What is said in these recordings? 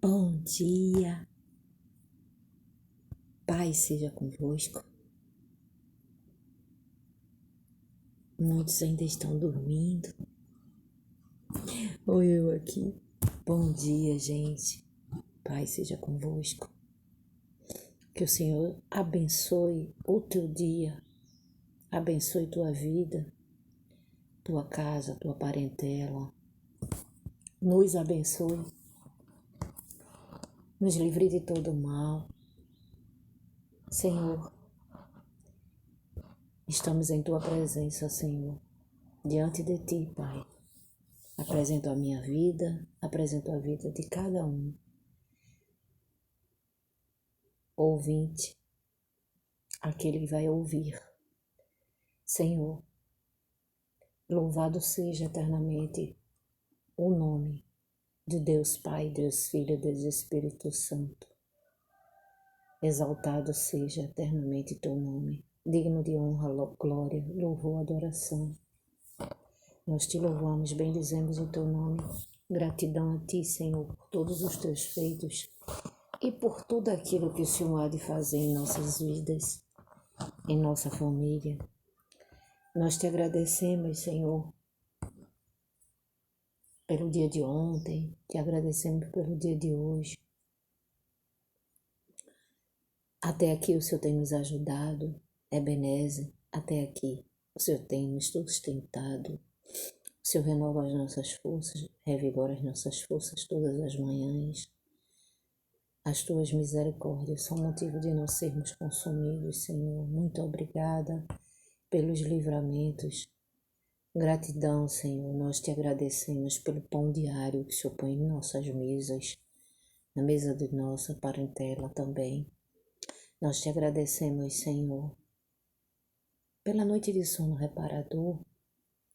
Bom dia, paz seja convosco. Muitos ainda estão dormindo, ou eu aqui. Bom dia, gente, paz seja convosco. Que o Senhor abençoe o teu dia, abençoe tua vida, tua casa, tua parentela. Nos abençoe, nos livre de todo mal. Senhor, estamos em tua presença, Senhor, diante de ti, Pai. Apresento a minha vida, apresento a vida de cada um, ouvinte, aquele que vai ouvir. Senhor, louvado seja eternamente o nome de Deus Pai, Deus Filho, Deus Espírito Santo. Exaltado seja eternamente teu nome, digno de honra, glória, louvor, adoração. Nós te louvamos, bendizemos o teu nome. Gratidão a ti, Senhor, por todos os teus feitos e por tudo aquilo que o Senhor há de fazer em nossas vidas, em nossa família. Nós te agradecemos, Senhor, pelo dia de ontem, te agradecemos pelo dia de hoje. Até aqui o Senhor tem nos ajudado, Ebenezer, até aqui o Senhor tem nos sustentado. O Senhor renova as nossas forças, revigora as nossas forças todas as manhãs. As tuas misericórdias são motivo de não sermos consumidos, Senhor. Muito obrigada pelos livramentos. Gratidão, Senhor. Nós te agradecemos pelo pão diário que o Senhor põe em nossas mesas, na mesa de nossa parentela também. Nós te agradecemos, Senhor, pela noite de sono reparador.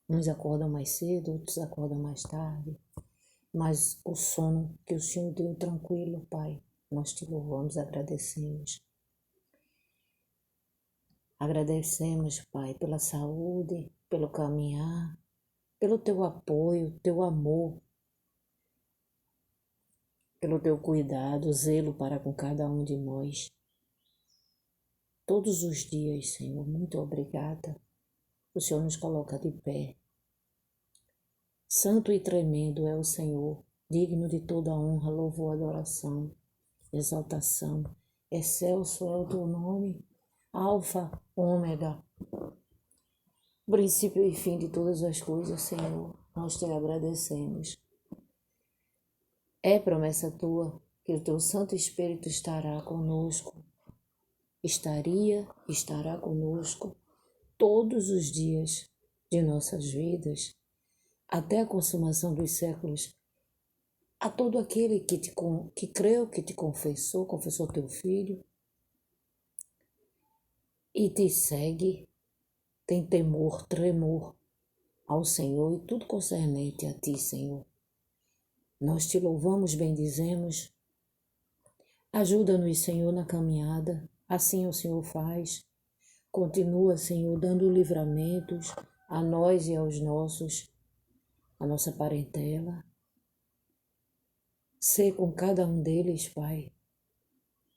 Uns acordam mais cedo, outros acordam mais tarde, mas o sono que o Senhor deu tranquilo, Pai, nós te louvamos, agradecemos. Agradecemos, Pai, pela saúde, pelo caminhar, pelo teu apoio, teu amor, pelo teu cuidado, zelo para com cada um de nós. Todos os dias, Senhor, muito obrigada. O Senhor nos coloca de pé. Santo e tremendo é o Senhor, digno de toda honra, louvor, adoração, exaltação. Excelso é o teu nome, Alfa, Ômega, princípio e fim de todas as coisas, Senhor. Nós te agradecemos. É promessa tua que o teu Santo Espírito estará conosco. Estará conosco todos os dias de nossas vidas, até a consumação dos séculos. A todo aquele que creu, que te confessou teu Filho e te segue, tem temor, tremor ao Senhor e tudo concernente a ti, Senhor. Nós te louvamos, bendizemos. Ajuda-nos, Senhor, na caminhada. Assim o Senhor faz. Continua, Senhor, dando livramentos a nós e aos nossos, a nossa parentela. Sê com cada um deles, Pai.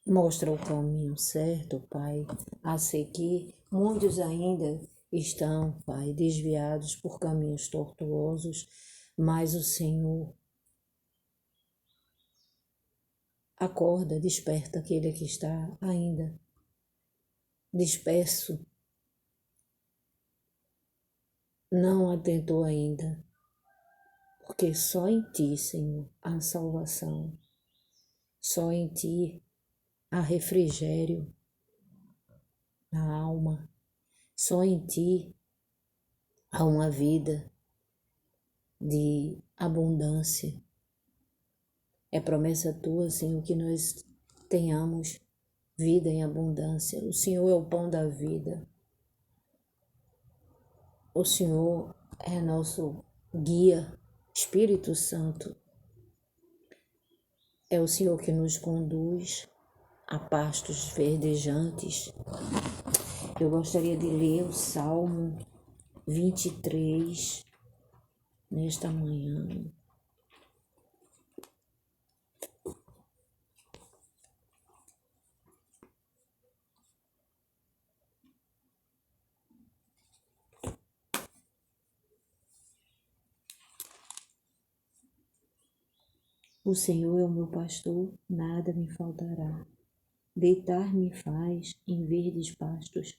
Mostra o caminho certo, Pai, a seguir. Muitos ainda estão, Pai, desviados por caminhos tortuosos, mas o Senhor acorda, desperta aquele que está ainda disperso, não atentou ainda, porque só em Ti, Senhor, há salvação, só em Ti há refrigério na alma, só em Ti há uma vida de abundância. É promessa Tua, Senhor, que nós tenhamos vida em abundância. O Senhor é o pão da vida. O Senhor é nosso guia, Espírito Santo. É o Senhor que nos conduz a pastos verdejantes. Eu gostaria de ler o Salmo 23 nesta manhã. O Senhor é o meu pastor, nada me faltará. Deitar-me faz em verdes pastos.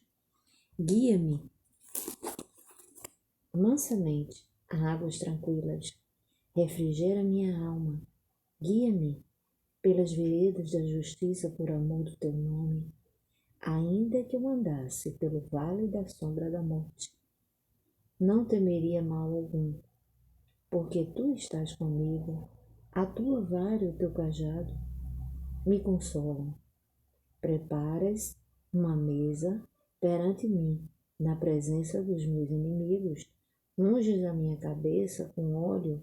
Guia-me mansamente a águas tranquilas. Refrigera minha alma. Guia-me pelas veredas da justiça por amor do teu nome. Ainda que eu andasse pelo vale da sombra da morte, não temeria mal algum, porque tu estás comigo. A tua vara e o teu cajado me consolam. Preparas uma mesa perante mim, na presença dos meus inimigos. Unges a minha cabeça com óleo,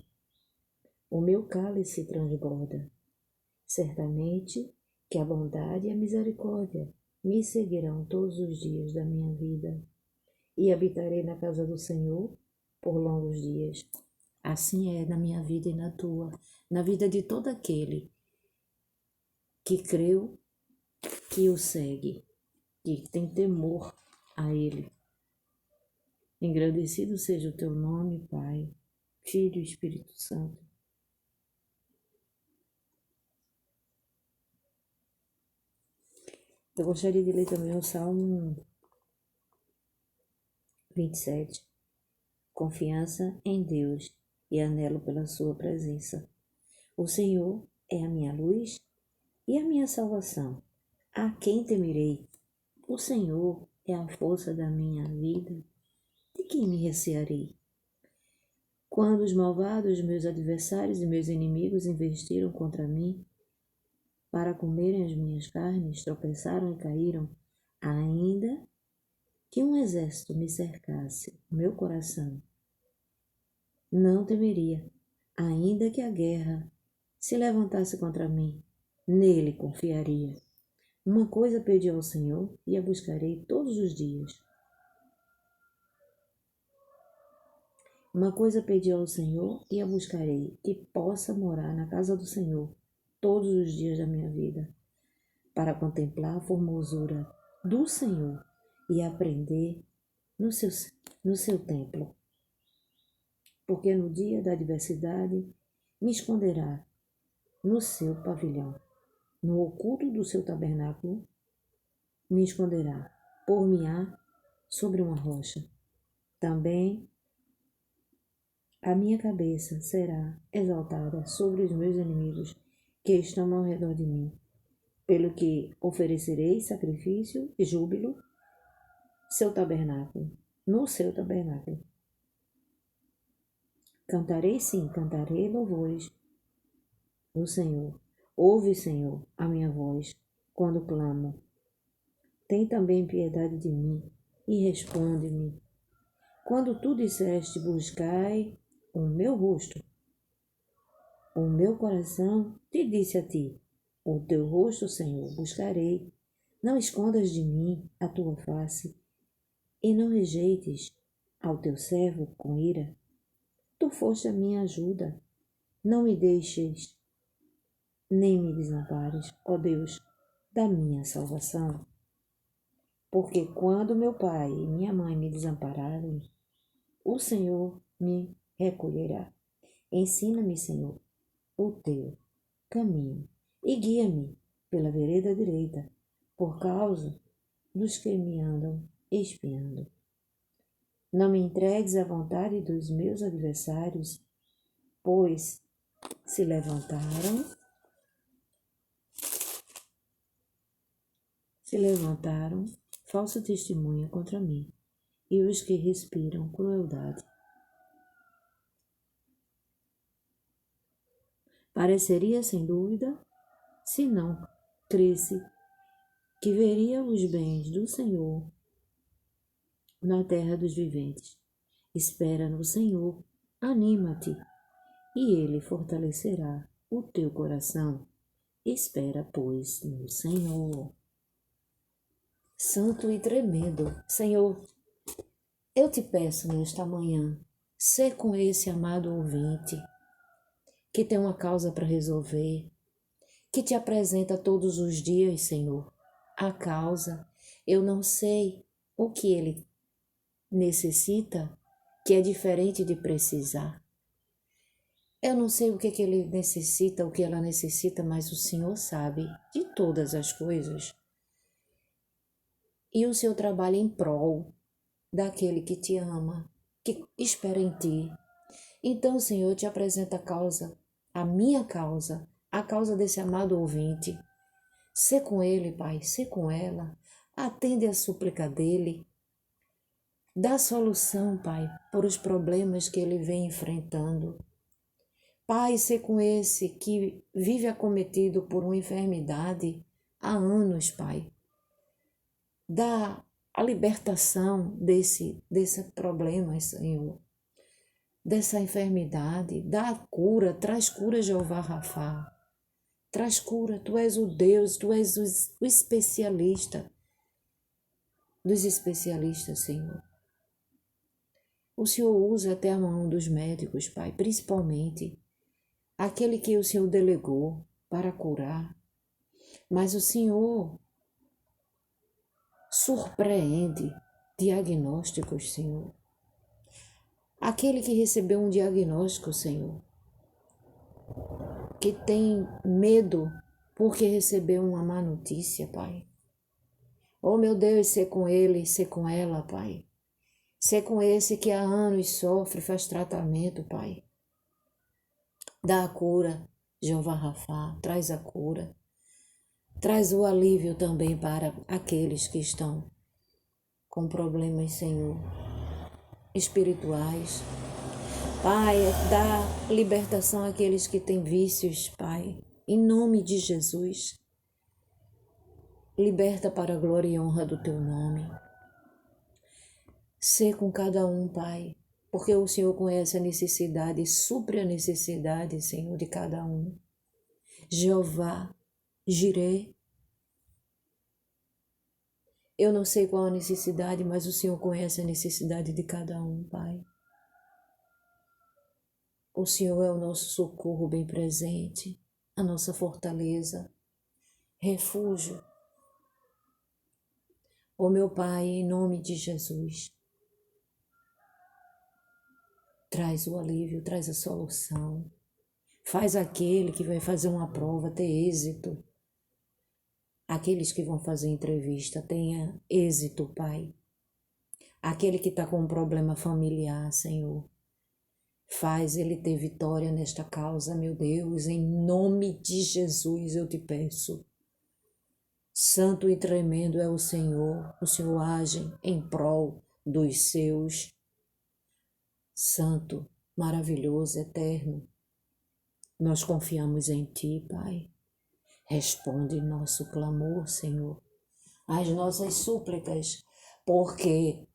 o meu cálice transborda. Certamente que a bondade e a misericórdia me seguirão todos os dias da minha vida, e habitarei na casa do Senhor por longos dias. Assim é na minha vida e na tua, na vida de todo aquele que creu, que o segue, que tem temor a Ele. Engrandecido seja o teu nome, Pai, Filho e Espírito Santo. Eu gostaria de ler também o Salmo 27. Confiança em Deus e anelo pela sua presença. O Senhor é a minha luz e a minha salvação. A quem temerei? O Senhor é a força da minha vida. De quem me recearei? Quando os malvados, meus adversários e meus inimigos investiram contra mim para comerem as minhas carnes, tropeçaram e caíram, ainda que um exército me cercasse o meu coração, não temeria, ainda que a guerra se levantasse contra mim, nele confiaria. Uma coisa pedi ao Senhor e a buscarei todos os dias. Uma coisa pedi ao Senhor e a buscarei, que possa morar na casa do Senhor todos os dias da minha vida, para contemplar a formosura do Senhor e aprender no seu templo. Porque no dia da adversidade me esconderá no seu pavilhão, no oculto do seu tabernáculo me esconderá, por-me-á sobre uma rocha. Também a minha cabeça será exaltada sobre os meus inimigos que estão ao redor de mim, pelo que oferecerei sacrifício e júbilo no seu tabernáculo. Cantarei sim, cantarei louvores do Senhor. Ouve, Senhor, a minha voz quando clamo. Tem também piedade de mim e responde-me. Quando tu disseste, buscai o meu rosto, o meu coração te disse a ti, o teu rosto, Senhor, buscarei. Não escondas de mim a tua face e não rejeites ao teu servo com ira. Tu foste a minha ajuda. Não me deixes, nem me desampares, ó Deus, da minha salvação. Porque quando meu pai e minha mãe me desampararem, o Senhor me recolherá. Ensina-me, Senhor, o teu caminho e guia-me pela vereda direita, por causa dos que me andam espiando. Não me entregues à vontade dos meus adversários, pois se levantaram falsa testemunha contra mim, e os que respiram crueldade. Pareceria, sem dúvida, se não cresce, que veria os bens do Senhor na terra dos viventes. Espera no Senhor, anima-te, e Ele fortalecerá o teu coração. Espera, pois, no Senhor. Santo e tremendo, Senhor, eu te peço nesta manhã, sê com esse amado ouvinte, que tem uma causa para resolver, que te apresenta todos os dias, Senhor, a causa. Eu não sei o que ele necessita, que é diferente de precisar. Eu não sei o que ele necessita, o que ela necessita, mas o Senhor sabe de todas as coisas. E o Senhor trabalha em prol daquele que te ama, que espera em ti. Então, Senhor, eu te apresento a causa, a minha causa, a causa desse amado ouvinte. Sê com ele, Pai, sê com ela. Atende a súplica dele. Dá solução, Pai, para os problemas que ele vem enfrentando. Pai, sê com esse que vive acometido por uma enfermidade há anos, Pai. Dá a libertação desse problema, Senhor, dessa enfermidade. Dá a cura, traz cura, Jeová Rafá. Traz cura, tu és o Deus, tu és o especialista dos especialistas, Senhor. O Senhor usa até a mão dos médicos, Pai, principalmente aquele que o Senhor delegou para curar. Mas o Senhor surpreende diagnósticos, Senhor. Aquele que recebeu um diagnóstico, Senhor, que tem medo porque recebeu uma má notícia, Pai. Oh, meu Deus, ser com ele, ser com ela, Pai. Ser com esse que há anos sofre, faz tratamento, Pai. Dá a cura, Jeová Rafá, traz a cura. Traz o alívio também para aqueles que estão com problemas, Senhor, espirituais. Pai, dá libertação àqueles que têm vícios, Pai, em nome de Jesus. Liberta para a glória e honra do Teu nome. Sê com cada um, Pai, porque o Senhor conhece a necessidade e supre a necessidade, Senhor, de cada um. Jeová, Jireh, eu não sei qual a necessidade, mas o Senhor conhece a necessidade de cada um, Pai. O Senhor é o nosso socorro bem presente, a nossa fortaleza, refúgio. Ó meu Pai, em nome de Jesus, traz o alívio, traz a solução. Faz aquele que vai fazer uma prova ter êxito. Aqueles que vão fazer entrevista tenha êxito, Pai. Aquele que está com um problema familiar, Senhor, faz ele ter vitória nesta causa, meu Deus, em nome de Jesus eu te peço. Santo e tremendo é o Senhor age em prol dos seus. Santo, maravilhoso, eterno, nós confiamos em Ti, Pai. Responde nosso clamor, Senhor, as nossas súplicas, porque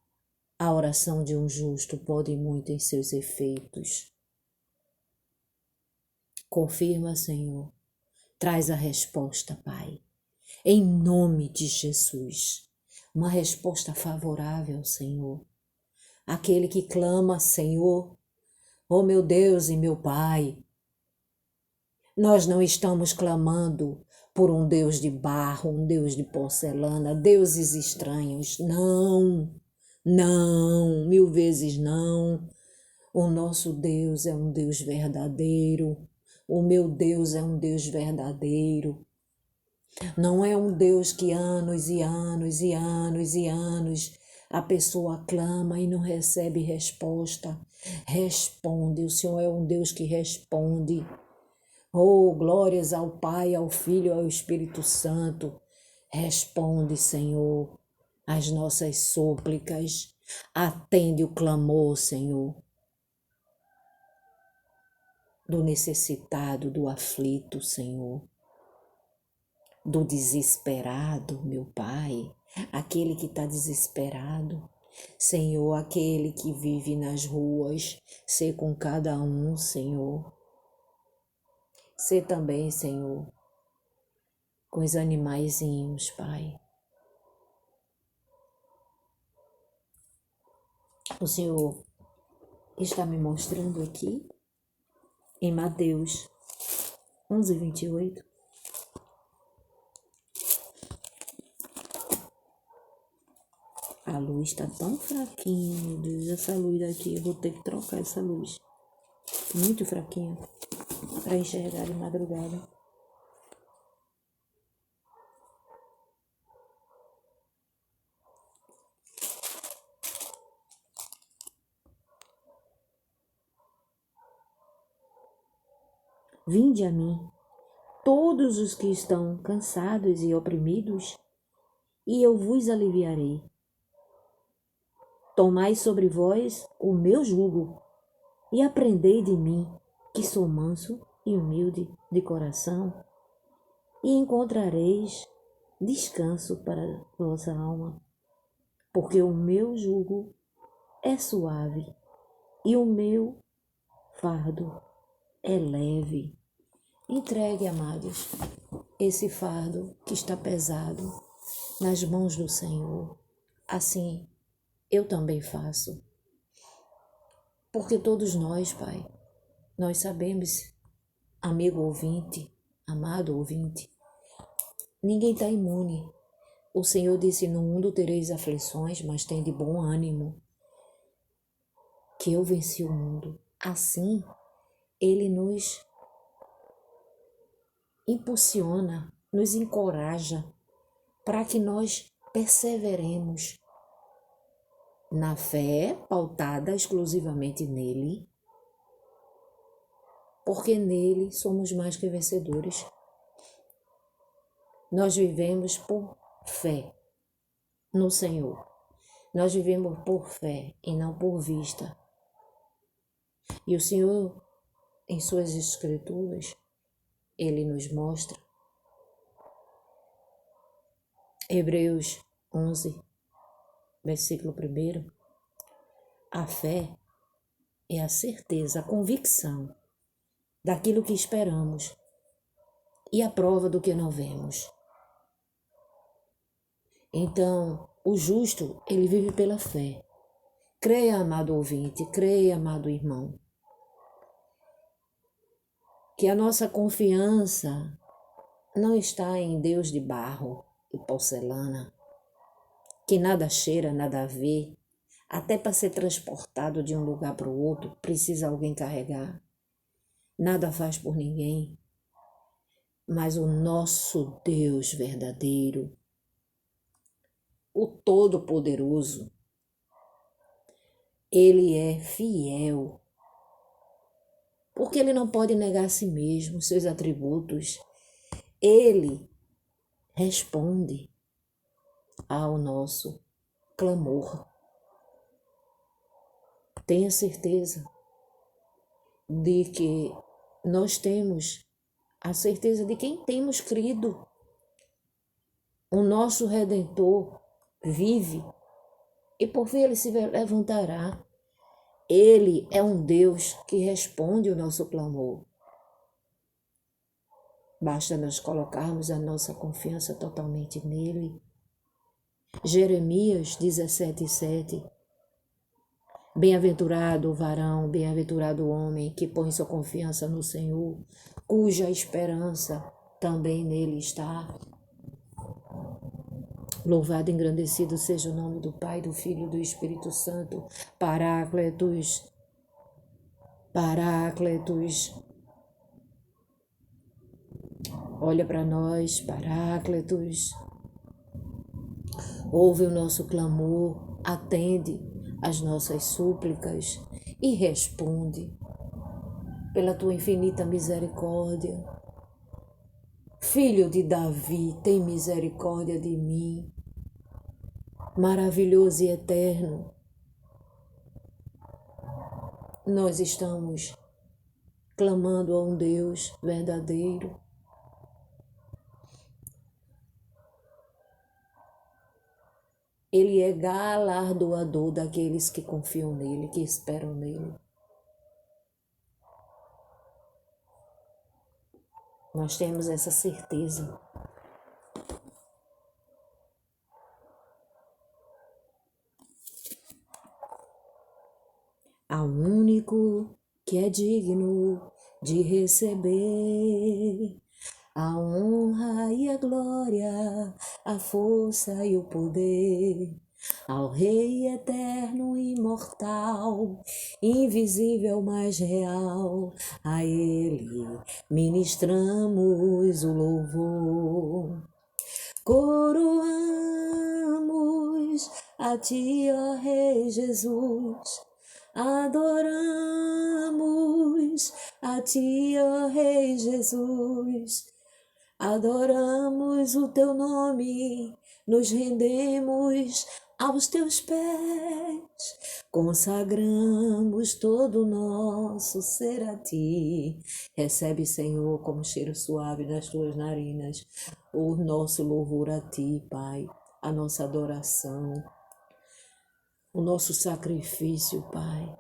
a oração de um justo pode muito em seus efeitos. Confirma, Senhor, traz a resposta, Pai, em nome de Jesus, uma resposta favorável, Senhor. Aquele que clama, Senhor, oh meu Deus e meu Pai, nós não estamos clamando por um Deus de barro, um Deus de porcelana, deuses estranhos. Não, não, 1000 vezes não. O nosso Deus é um Deus verdadeiro. O meu Deus é um Deus verdadeiro. Não é um Deus que anos e anos e anos e anos a pessoa clama e não recebe resposta. Responde, o Senhor é um Deus que responde. Oh, glórias ao Pai, ao Filho e ao Espírito Santo. Responde, Senhor, as nossas súplicas. Atende o clamor, Senhor, do necessitado, do aflito, Senhor, do desesperado, meu Pai, aquele que está desesperado. Senhor, aquele que vive nas ruas, sê com cada um, Senhor. Sê também, Senhor, com os animaizinhos, Pai. O Senhor está me mostrando aqui, em Mateus 11:28, a luz está tão fraquinha, meu Deus, essa luz daqui, eu vou ter que trocar essa luz, muito fraquinha. para enxergar de madrugada. Vinde a mim, todos os que estão cansados e oprimidos, e eu vos aliviarei. Tomai sobre vós o meu jugo e aprendei de mim, que sou manso e humilde de coração, e encontrareis descanso para vossa alma, porque o meu jugo é suave e o meu fardo é leve. Entregue, amados, esse fardo que está pesado nas mãos do Senhor. Assim eu também faço. Porque todos nós, Pai, nós sabemos, amigo ouvinte, amado ouvinte, ninguém está imune. O Senhor disse, no mundo tereis aflições, mas tem de bom ânimo, que eu venci o mundo. Assim, Ele nos impulsiona, nos encoraja, para que nós perseveremos na fé pautada exclusivamente nele, porque nele somos mais que vencedores. Nós vivemos por fé no Senhor. Nós vivemos por fé e não por vista. E o Senhor, em suas escrituras, Ele nos mostra. Hebreus 11, versículo 1. A fé é a certeza, a convicção daquilo que esperamos e a prova do que não vemos. Então, o justo, ele vive pela fé. Creia, amado ouvinte, creia, amado irmão, que a nossa confiança não está em Deus de barro e porcelana, que nada cheira, nada vê, até para ser transportado de um lugar para o outro, precisa alguém carregar. Nada faz por ninguém, mas o nosso Deus verdadeiro, o Todo-Poderoso, Ele é fiel, porque Ele não pode negar a si mesmo, seus atributos. Ele responde ao nosso clamor. Tenha certeza de que nós temos a certeza de quem temos crido. O nosso Redentor vive e por fim ele se levantará. Ele é um Deus que responde o nosso clamor. Basta nós colocarmos a nossa confiança totalmente nele. Jeremias 17:7. Bem-aventurado o varão, bem-aventurado o homem que põe sua confiança no Senhor, cuja esperança também nele está. Louvado e engrandecido seja o nome do Pai, do Filho e do Espírito Santo. Paráclitos, Paráclitos. Olha para nós, Paráclitos. Ouve o nosso clamor, atende as nossas súplicas e responde pela tua infinita misericórdia. Filho de Davi, tem misericórdia de mim. Maravilhoso e eterno, nós estamos clamando a um Deus verdadeiro. Ele é galardoador daqueles que confiam nele, que esperam nele. Nós temos essa certeza. Ao único que é digno de receber a honra e a glória, a força e o poder, ao Rei eterno e imortal, invisível, mas real, a Ele ministramos o louvor. Coroamos a Ti, ó Rei Jesus, adoramos a Ti, ó Rei Jesus, adoramos o Teu nome, nos rendemos aos Teus pés, consagramos todo o nosso ser a Ti. Recebe, Senhor, como cheiro suave das Tuas narinas, o nosso louvor a Ti, Pai, a nossa adoração, o nosso sacrifício, Pai,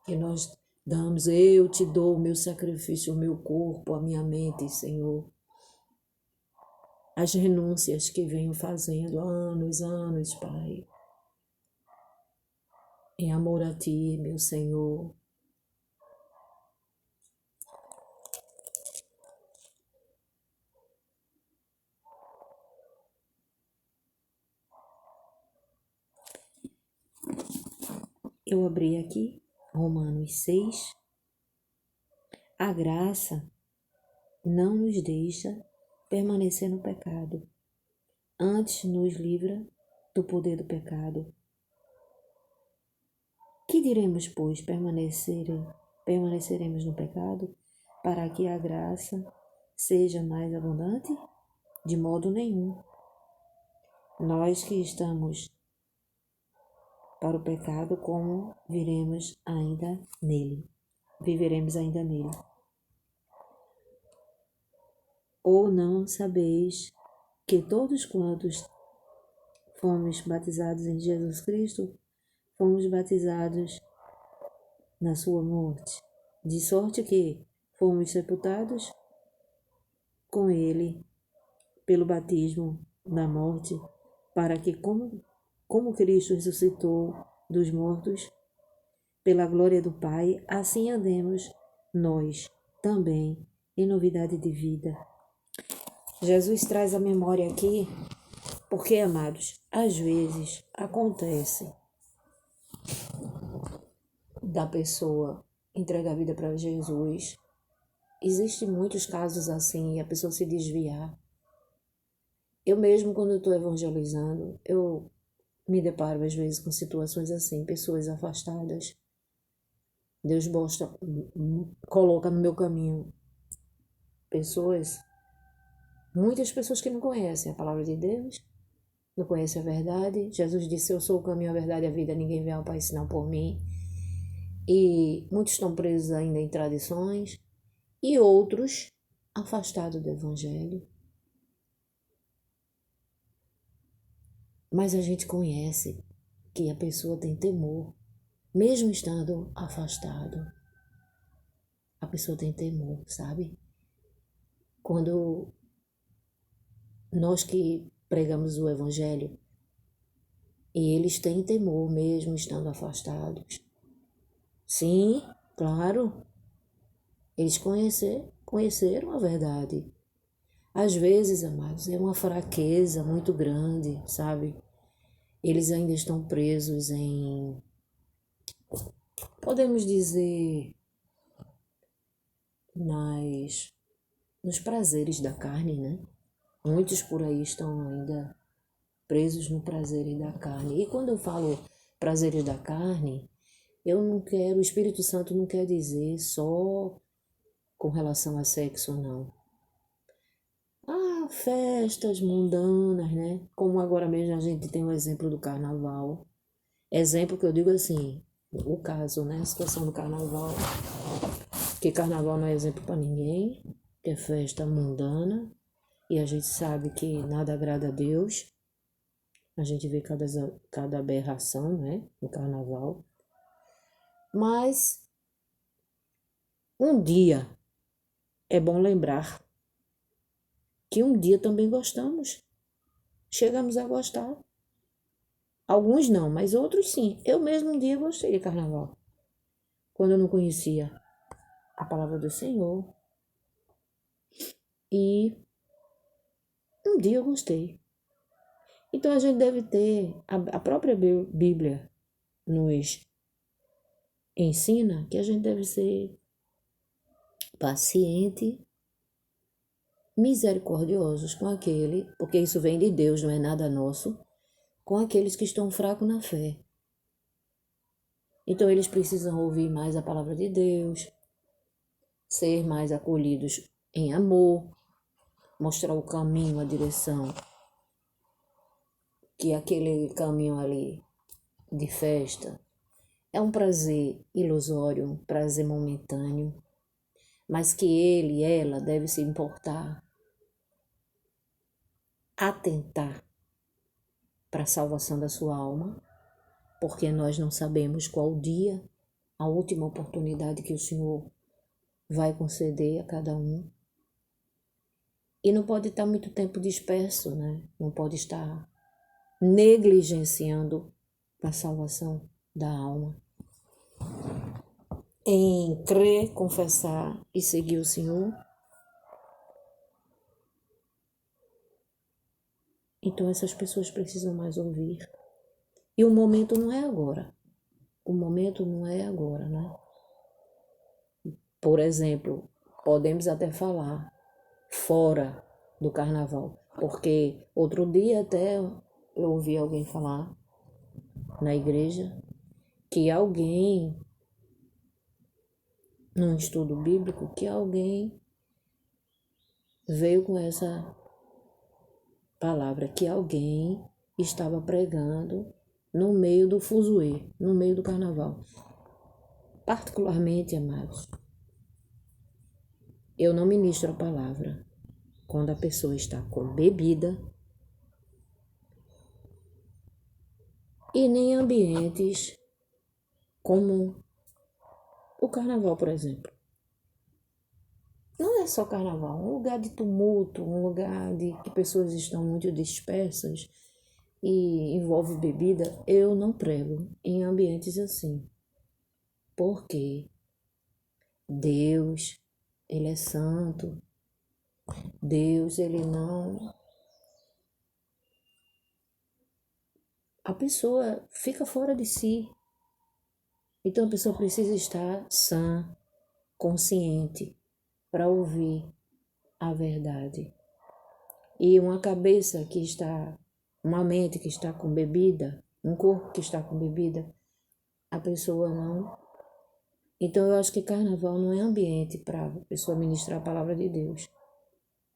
que nós damos. Eu Te dou o meu sacrifício, o meu corpo, a minha mente, Senhor. As renúncias que venho fazendo há anos, Pai, em amor a Ti, meu Senhor. Eu abri aqui Romanos 6. A graça não nos deixa permanecer no pecado, antes nos livra do poder do pecado. Que diremos, pois, permaneceremos no pecado para que a graça seja mais abundante? De modo nenhum. Nós que estamos para o pecado, como viveremos ainda nele. Ou não sabeis que todos quantos fomos batizados em Jesus Cristo, fomos batizados na sua morte, de sorte que fomos sepultados com ele pelo batismo na morte, para que como Cristo ressuscitou dos mortos pela glória do Pai, assim andemos nós também em novidade de vida. Jesus traz a memória aqui, porque, amados, às vezes acontece da pessoa entregar a vida para Jesus. Existem muitos casos assim, e a pessoa se desviar. Eu mesmo, quando eu estou evangelizando, eu me deparo às vezes com situações assim, pessoas afastadas. Deus coloca no meu caminho muitas pessoas que não conhecem a palavra de Deus, não conhecem a verdade. Jesus disse: eu sou o caminho, a verdade e a vida, ninguém vem ao Pai senão por mim. E muitos estão presos ainda em tradições, e outros afastados do Evangelho. Mas a gente conhece que a pessoa tem temor, mesmo estando afastado. A pessoa tem temor, sabe? Quando nós que pregamos o Evangelho, e eles têm temor mesmo estando afastados. Sim, claro, eles conheceram a verdade. Às vezes, amados, é uma fraqueza muito grande, sabe? Eles ainda estão presos podemos dizer, nos prazeres da carne, né? Muitos por aí estão ainda presos no prazeres da carne. E quando eu falo prazeres da carne, o Espírito Santo não quer dizer só com relação a sexo, não. Festas mundanas, né? Como agora mesmo a gente tem o exemplo do carnaval. Exemplo que eu digo assim, o caso, né? A situação do carnaval. Que carnaval não é exemplo para ninguém, que é festa mundana. E a gente sabe que nada agrada a Deus. A gente vê cada aberração, né? No carnaval. Mas um dia é bom lembrar que um dia também gostamos. Chegamos a gostar. Alguns não, mas outros sim. Eu mesmo um dia gostei de carnaval. Quando eu não conhecia a palavra do Senhor. E um dia eu gostei. Então a gente deve ter, a própria Bíblia nos ensina que a gente deve ser paciente, misericordiosos com aquele, porque isso vem de Deus, não é nada nosso, com aqueles que estão fracos na fé. Então eles precisam ouvir mais a palavra de Deus, ser mais acolhidos em amor, mostrar o caminho, a direção, que aquele caminho ali de festa é um prazer ilusório, um prazer momentâneo, mas que ele e ela devem se importar, atentar para a salvação da sua alma, porque nós não sabemos qual o dia, a última oportunidade que o Senhor vai conceder a cada um. E não pode estar muito tempo disperso, né? Não pode estar negligenciando a salvação da alma. Em crer, confessar e seguir o Senhor. Então essas pessoas precisam mais ouvir. E o momento não é agora. O momento não é agora, né? Por exemplo, podemos até falar fora do carnaval, porque outro dia até eu ouvi alguém falar na igreja que alguém, num estudo bíblico, que alguém veio com essa palavra, que alguém estava pregando no meio do fuzuê, no meio do carnaval. Particularmente, amados, eu não ministro a palavra quando a pessoa está com bebida e nem em ambientes como o carnaval, por exemplo. Não é só carnaval, um lugar de tumulto, um lugar de que pessoas estão muito dispersas e envolve bebida, eu não prego em ambientes assim. Porque Deus, Ele é santo. Deus, Ele não... A pessoa fica fora de si. Então a pessoa precisa estar sã, consciente, para ouvir a verdade. E uma cabeça que está, uma mente que está com bebida, um corpo que está com bebida, a pessoa não. Então eu acho que carnaval não é ambiente para a pessoa ministrar a palavra de Deus.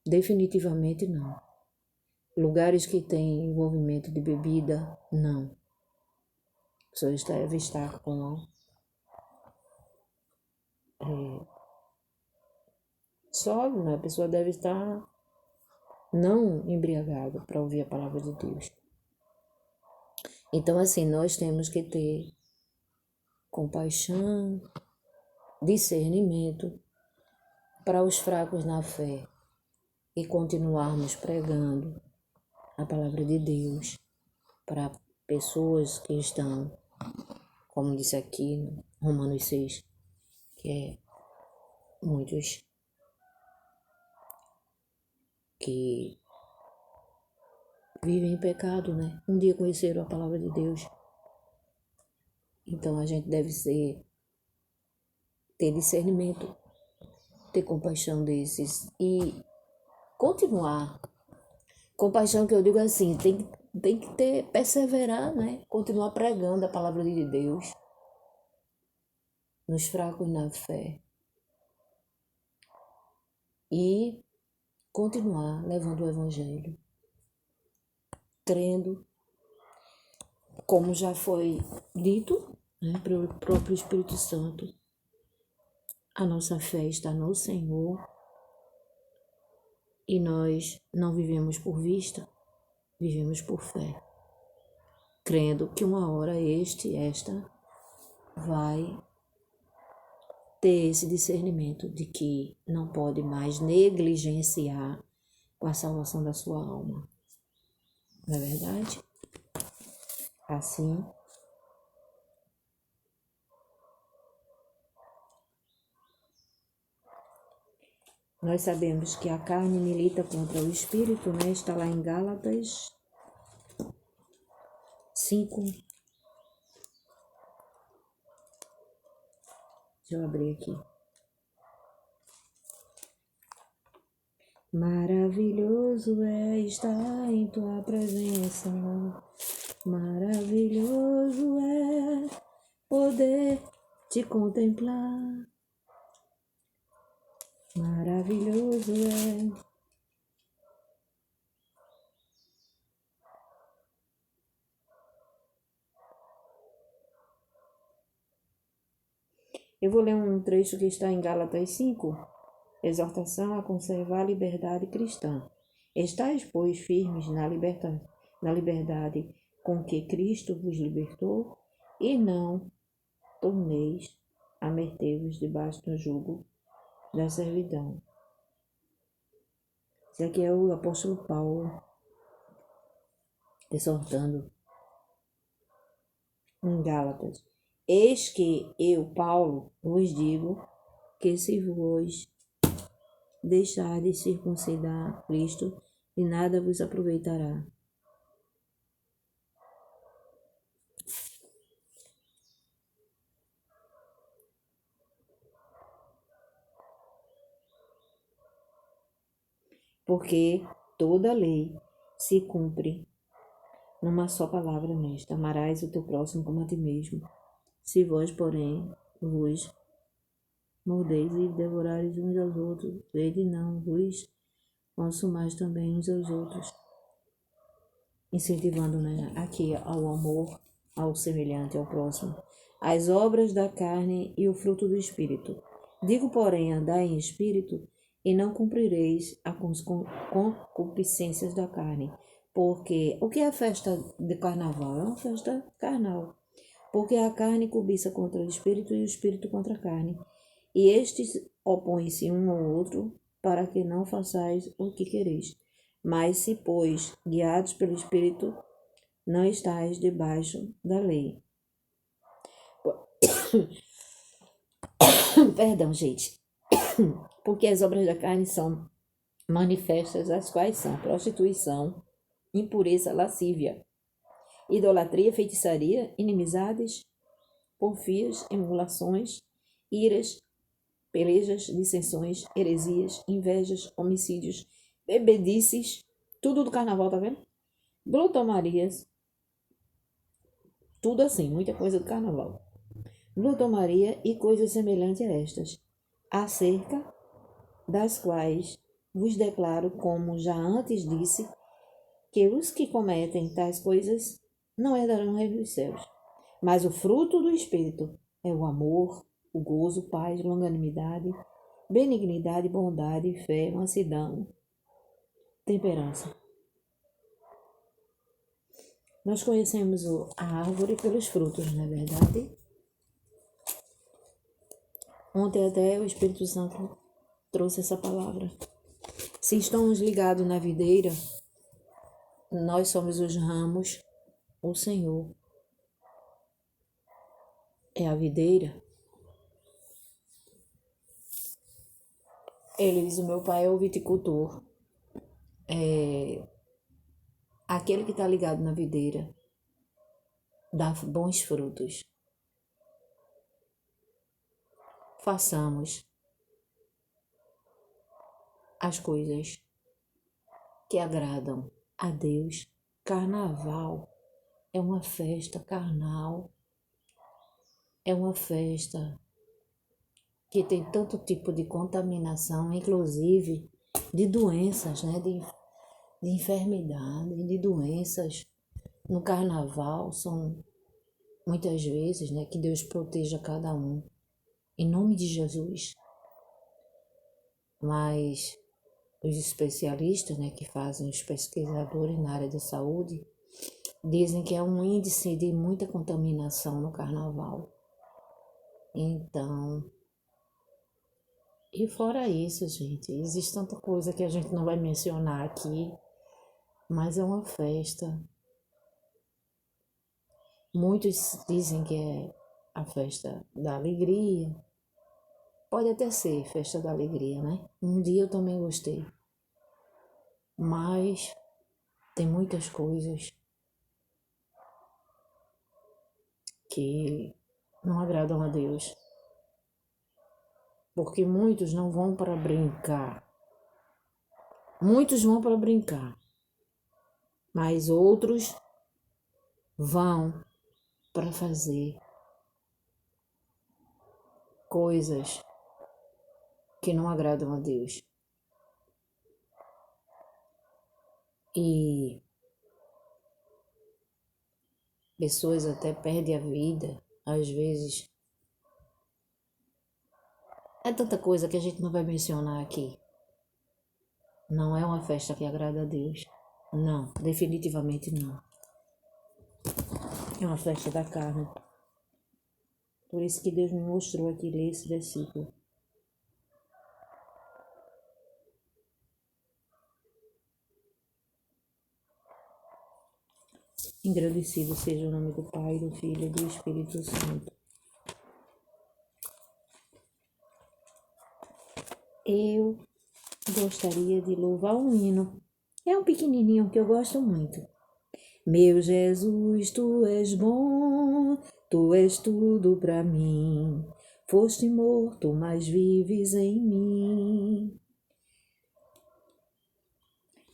Definitivamente não. Lugares que têm envolvimento de bebida, não. A pessoa deve estar com sóbrio, né? A pessoa deve estar não embriagada para ouvir a palavra de Deus. Então, assim, nós temos que ter compaixão, discernimento para os fracos na fé e continuarmos pregando a palavra de Deus para pessoas que estão, como disse aqui no Romanos 6, que é muitos que vivem em pecado, né? Um dia conheceram a palavra de Deus. Então a gente deve ter discernimento, ter compaixão desses e continuar. Compaixão que eu digo assim, tem que ter, perseverar, né? Continuar pregando a palavra de Deus nos fracos na fé. E continuar levando o evangelho, crendo, como já foi dito, né, pelo próprio Espírito Santo, a nossa fé está no Senhor e nós não vivemos por vista, vivemos por fé, crendo que uma hora esta vai ter esse discernimento de que não pode mais negligenciar com a salvação da sua alma. Não é verdade? Assim, nós sabemos que a carne milita contra o espírito, né? Está lá em Gálatas 5. Deixa eu abrir aqui. Maravilhoso é estar em tua presença. Maravilhoso é poder te contemplar. Maravilhoso é. Eu vou ler um trecho que está em Gálatas 5. Exortação a conservar a liberdade cristã. Estais, pois, firmes na liberdade com que Cristo vos libertou, e não torneis a meter-vos debaixo do jugo da servidão. Isso aqui é o apóstolo Paulo exortando em Gálatas. Eis que eu, Paulo, vos digo que se vos deixardes circuncidar Cristo, de nada vos aproveitará. Porque toda a lei se cumpre numa só palavra nesta: amarás o teu próximo como a ti mesmo. Se vós, porém, vos mordeis e devorares uns aos outros, vede não vos consumais também uns aos outros. Incentivando, aqui ao amor, ao semelhante, ao próximo, as obras da carne e o fruto do Espírito. Digo, porém, andai em Espírito, e não cumprireis as concupiscências da carne. Porque o que é a festa de carnaval? É uma festa carnal. Porque a carne cobiça contra o Espírito e o Espírito contra a carne. E estes opõem-se um ao outro, para que não façais o que quereis. Mas se, pois, guiados pelo Espírito, não estáis debaixo da lei. Perdão, gente. Porque as obras da carne são manifestas, as quais são prostituição, impureza, lascívia, idolatria, feitiçaria, inimizades, porfias, emulações, iras, pelejas, dissensões, heresias, invejas, homicídios, bebedices, tudo do carnaval, tá vendo? Glutomarias, tudo assim, muita coisa do carnaval. Glutomaria e coisas semelhantes a estas, acerca das quais vos declaro, como já antes disse, que os que cometem tais coisas não herdarão o reino dos céus. Mas o fruto do Espírito é o amor, o gozo, paz, longanimidade, benignidade, bondade, fé, mansidão, temperança. Nós conhecemos a árvore pelos frutos, não é verdade? Ontem até o Espírito Santo trouxe essa palavra. Se estamos ligados na videira, nós somos os ramos, o Senhor é a videira. Ele diz: o meu pai é o viticultor. Aquele que está ligado na videira dá bons frutos. Façamos as coisas que agradam a Deus. Carnaval é uma festa carnal, é uma festa que tem tanto tipo de contaminação, inclusive de doenças, de enfermidade, de doenças. No carnaval são muitas vezes, que Deus proteja cada um, em nome de Jesus. Mas os especialistas, que fazem, os pesquisadores na área de saúde, dizem que é um índice de muita contaminação no carnaval. Então, e fora isso, gente, existe tanta coisa que a gente não vai mencionar aqui, mas é uma festa. Muitos dizem que é a festa da alegria. Pode até ser festa da alegria, né? Um dia eu também gostei. Mas tem muitas coisas que não agradam a Deus. Porque muitos não vão para brincar. Muitos vão para brincar. Mas outros vão para fazer coisas que não agradam a Deus. E pessoas até perdem a vida, às vezes. É tanta coisa que a gente não vai mencionar aqui. Não é uma festa que agrada a Deus. Não, definitivamente não. É uma festa da carne. Por isso que Deus me mostrou aqui ler esse versículo. Engrandecido seja o nome do Pai, do Filho e do Espírito Santo. Eu gostaria de louvar um hino. É um pequenininho que eu gosto muito. Meu Jesus, tu és bom, tu és tudo para mim. Foste morto, mas vives em mim.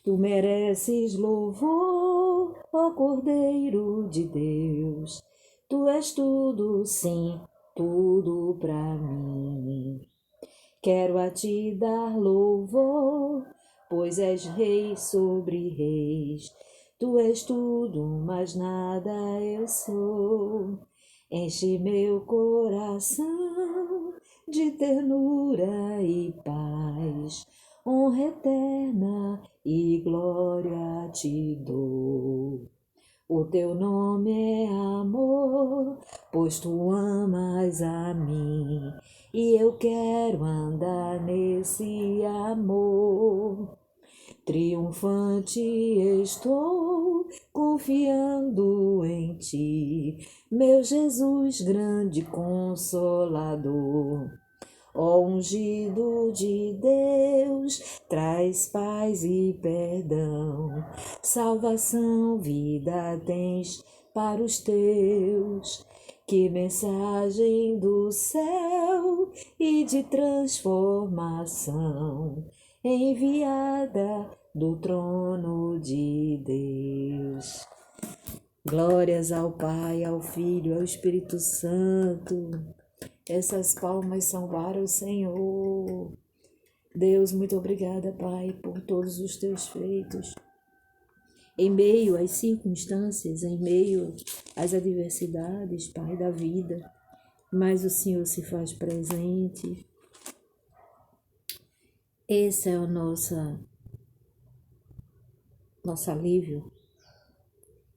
Tu mereces louvor, ó Cordeiro de Deus. Tu és tudo, sim, tudo para mim. Quero a ti dar louvor, pois és rei sobre reis. Tu és tudo, mas nada eu sou. Enche meu coração de ternura e paz. Honra eterna e glória te dou. O teu nome é amor, pois tu amas a mim, e eu quero andar nesse amor. Triunfante estou, confiando em ti, meu Jesus, grande consolador. Ó ungido de Deus, traz paz e perdão, salvação, vida tens para os teus. Que mensagem do céu e de transformação, enviada do trono de Deus. Glórias ao Pai, ao Filho, ao Espírito Santo. Essas palmas são para o Senhor. Deus, muito obrigada, Pai, por todos os teus feitos. Em meio às circunstâncias, em meio às adversidades, Pai, da vida, mas o Senhor se faz presente. Esse é o nosso alívio,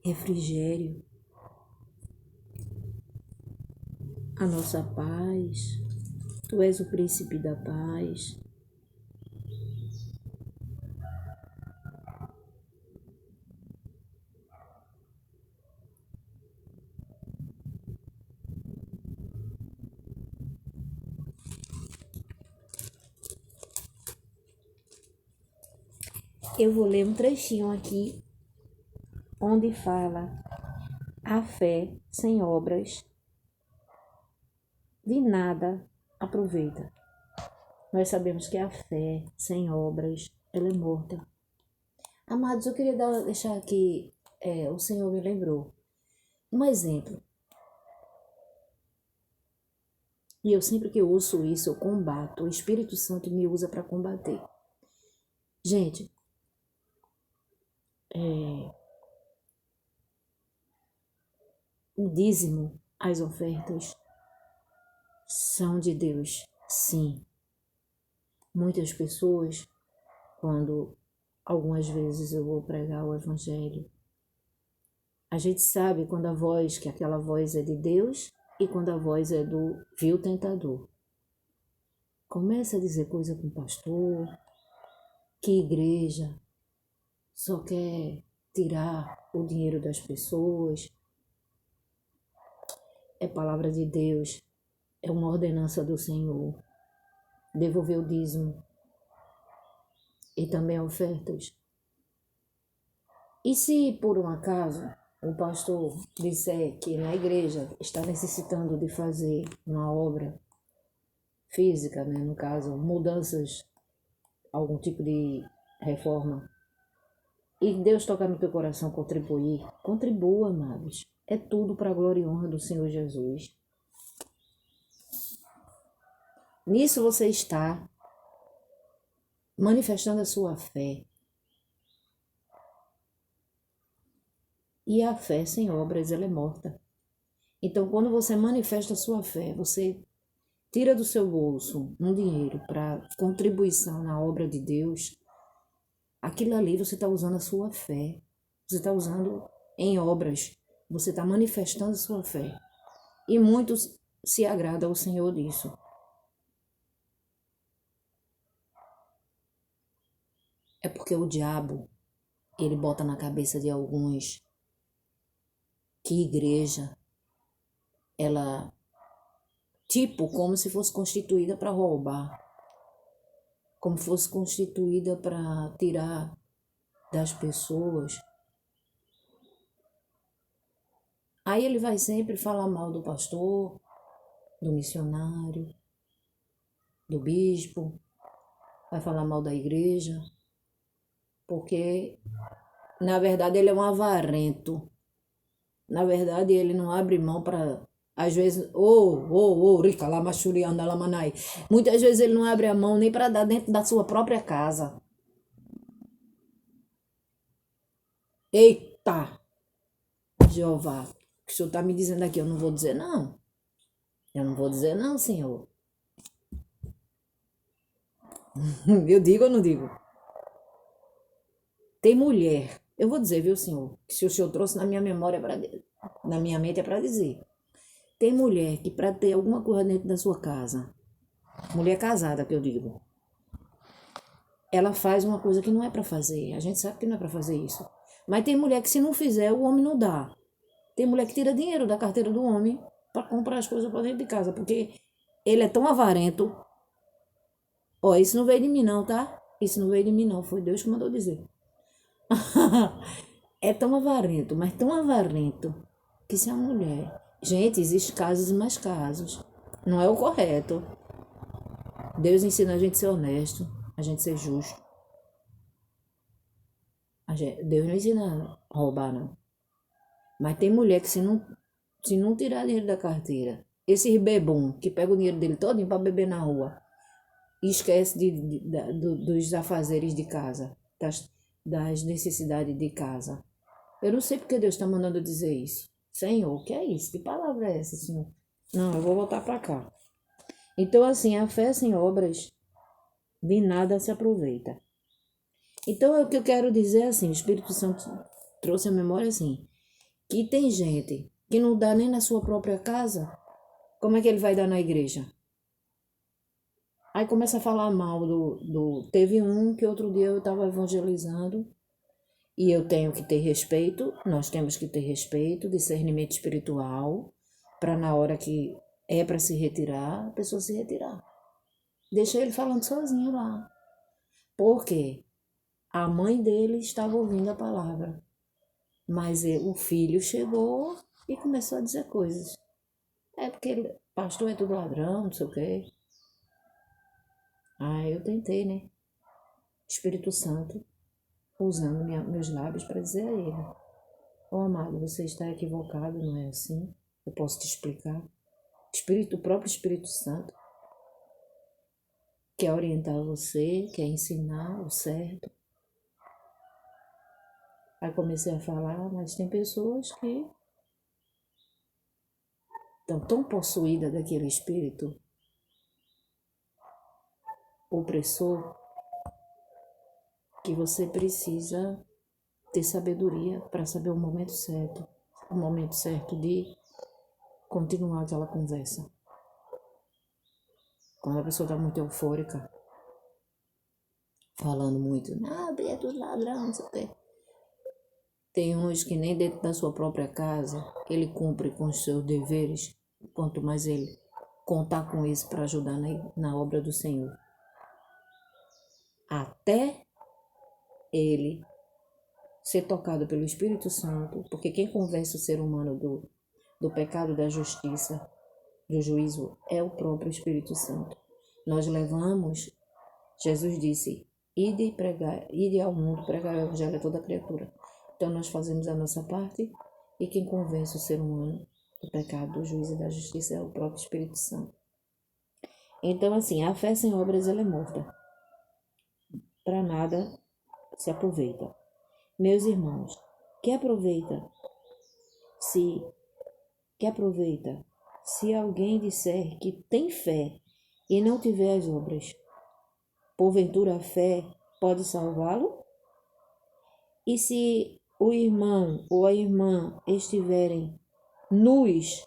refrigério, a nossa paz. Tu és o príncipe da paz. Eu vou ler um trechinho aqui, onde fala: a fé sem obras de nada aproveita. Nós sabemos que a fé sem obras, ela é morta. Amados, eu queria deixar aqui, o Senhor me lembrou, um exemplo. E eu sempre que ouço isso, eu combato. O Espírito Santo me usa para combater. Gente, o dízimo, as ofertas são de Deus, sim. Muitas pessoas, quando algumas vezes eu vou pregar o Evangelho, a gente sabe quando que aquela voz é de Deus e quando a voz é do vil tentador. Começa a dizer coisa com o pastor, que igreja só quer tirar o dinheiro das pessoas. É palavra de Deus, é uma ordenança do Senhor. Devolver o dízimo e também ofertas. E se por um acaso o pastor disser que na igreja está necessitando de fazer uma obra física, né, no caso, mudanças, algum tipo de reforma, e Deus tocar no teu coração contribuir, contribua, amados. É tudo para a glória e honra do Senhor Jesus. Nisso você está manifestando a sua fé. E a fé sem obras, ela é morta. Então, quando você manifesta a sua fé, você tira do seu bolso um dinheiro para contribuição na obra de Deus, aquilo ali você está usando a sua fé. Você está usando em obras. Você está manifestando a sua fé. E muitos se agradam ao Senhor disso. É porque o diabo, ele bota na cabeça de alguns que igreja, ela, tipo, como se fosse constituída para roubar, como fosse constituída para tirar das pessoas. Aí ele vai sempre falar mal do pastor, do missionário, do bispo, vai falar mal da igreja, porque na verdade ele é um avarento. Na verdade ele não abre mão para, às vezes, rica lá machuri anda lá manai. Muitas vezes ele não abre a mão nem para dar dentro da sua própria casa. Eita, Jeová, o que o senhor está me dizendo aqui? Eu não vou dizer não. Eu não vou dizer não, Senhor. Eu digo ou não digo? Tem mulher, eu vou dizer, viu, Senhor? Que se o Senhor trouxe na minha memória, na minha mente é para dizer. Tem mulher que para ter alguma coisa dentro da sua casa, mulher casada que eu digo, ela faz uma coisa que não é para fazer. A gente sabe que não é para fazer isso. Mas tem mulher que se não fizer, o homem não dá. Tem mulher que tira dinheiro da carteira do homem para comprar as coisas para dentro de casa, porque ele é tão avarento. Ó, isso não veio de mim não, tá? Isso não veio de mim não, foi Deus que mandou dizer. É tão avarento, mas tão avarento, que se a mulher... Gente, existem casos e mais casos. Não é o correto. Deus ensina a gente a ser honesto, a gente ser justo. Deus não ensina a roubar, não. Mas tem mulher que se não tirar dinheiro da carteira, esse bebum que pega o dinheiro dele todinho para beber na rua e esquece dos afazeres de casa, das necessidades de casa. Eu não sei porque Deus está mandando dizer isso. Senhor, o que é isso? Que palavra é essa, Senhor? Não, eu vou voltar para cá. Então, assim, a fé sem obras de nada se aproveita. Então, o que eu quero dizer assim, o Espírito Santo trouxe a memória assim, que tem gente que não dá nem na sua própria casa, como é que ele vai dar na igreja? Aí começa a falar mal Teve um que outro dia eu estava evangelizando, e eu tenho que ter respeito, nós temos que ter respeito, discernimento espiritual, para na hora que é para se retirar, a pessoa se retirar. Deixa ele falando sozinho lá. Por quê? A mãe dele estava ouvindo a palavra, mas o filho chegou e começou a dizer coisas. É porque pastor é tudo ladrão, não sei o quê. Ah, eu tentei, né? Espírito Santo, usando meus lábios para dizer a ele: ó, amado, você está equivocado, não é assim? Eu posso te explicar. O próprio Espírito Santo quer orientar você, quer ensinar o certo. Aí comecei a falar, mas tem pessoas que estão tão possuídas daquele espírito opressor que você precisa ter sabedoria para saber o momento certo de continuar aquela conversa. Quando a pessoa está muito eufórica, falando muito, não, é tudo ladrão, não sei o quê. Tem uns que nem dentro da sua própria casa ele cumpre com os seus deveres, quanto mais ele contar com isso para ajudar na obra do Senhor. Até ele ser tocado pelo Espírito Santo, porque quem convence o ser humano do pecado, da justiça, do juízo, é o próprio Espírito Santo. Nós levamos, Jesus disse, ide ao mundo, pregar o evangelho a toda criatura. Então nós fazemos a nossa parte e quem convence o ser humano do pecado, do juízo e da justiça é o próprio Espírito Santo. Então, assim, a fé sem obras ela é morta. Para nada se aproveita. Meus irmãos, que aproveita se alguém disser que tem fé e não tiver as obras? Porventura a fé pode salvá-lo? E se o irmão ou a irmã estiverem nus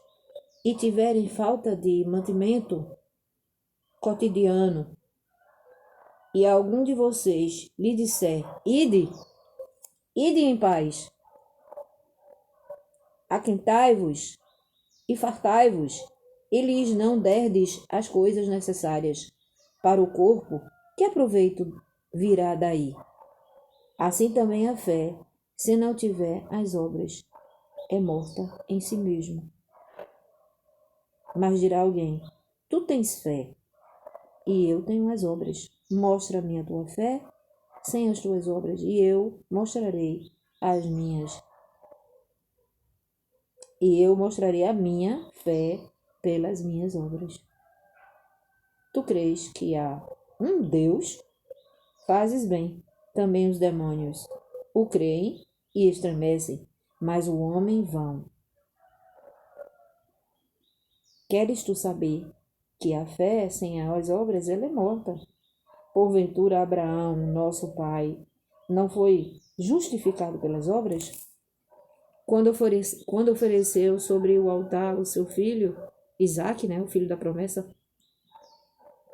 e tiverem falta de mantimento cotidiano, e algum de vocês lhe disser, ide em paz, aquentai-vos e fartai-vos, e lhes não derdes as coisas necessárias para o corpo, que aproveito virá daí? Assim também a fé, se não tiver as obras, é morta em si mesmo. Mas dirá alguém, tu tens fé, e eu tenho as obras. Mostra-me a tua fé sem as tuas obras, e eu mostrarei as minhas. E eu mostrarei a minha fé pelas minhas obras. Tu crês que há um Deus? Fazes bem. Também os demônios o creem e estremecem, mas o homem vão. Queres tu saber que a fé sem as obras ela é morta? Porventura Abraão, nosso pai, não foi justificado pelas obras? Quando ofereceu sobre o altar o seu filho, Isaque, o filho da promessa,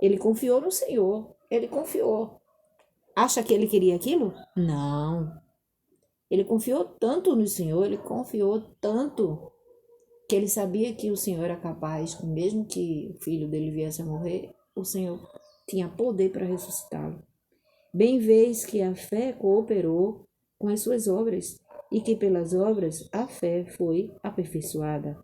ele confiou no Senhor, ele confiou. Acha que ele queria aquilo? Não. Ele confiou tanto no Senhor, ele confiou tanto, que ele sabia que o Senhor era capaz, mesmo que o filho dele viesse a morrer, o Senhor tinha poder para ressuscitá-lo. Bem vês que a fé cooperou com as suas obras, e que pelas obras a fé foi aperfeiçoada.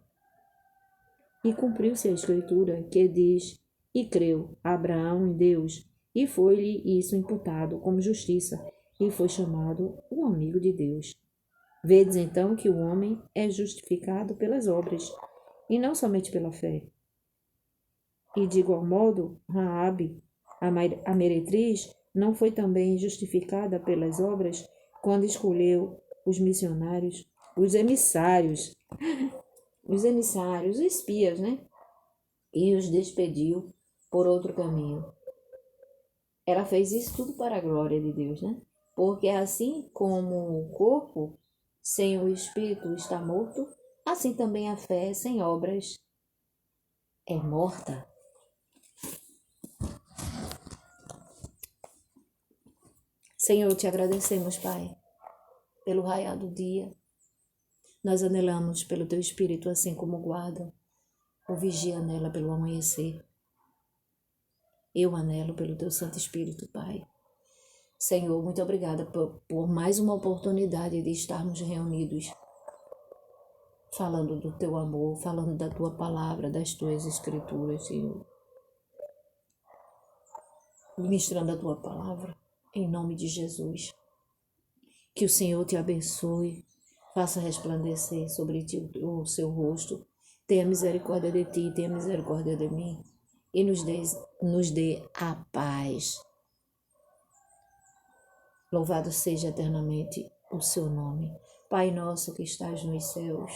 E cumpriu-se a Escritura, que diz, e creu Abraão em Deus, e foi-lhe isso imputado como justiça, e foi chamado o amigo de Deus. Vedes então que o homem é justificado pelas obras, e não somente pela fé. E de igual modo, Raabe, a meretriz, não foi também justificada pelas obras quando escolheu os missionários, os emissários, os espias, e os despediu por outro caminho. Ela fez isso tudo para a glória de Deus, Porque assim como o corpo sem o espírito está morto, assim também a fé sem obras é morta. Senhor, te agradecemos, Pai, pelo raiar do dia. Nós anelamos pelo teu espírito, assim como guarda ou vigia anela pelo amanhecer. Eu anelo pelo teu Santo Espírito, Pai. Senhor, muito obrigada por mais uma oportunidade de estarmos reunidos, falando do teu amor, falando da tua palavra, das tuas escrituras, Senhor. Ministrando a tua palavra, em nome de Jesus. Que o Senhor te abençoe, faça resplandecer sobre ti o seu rosto, tenha misericórdia de ti, tenha misericórdia de mim, e nos dê a paz. Louvado seja eternamente o seu nome. Pai nosso que estás nos céus,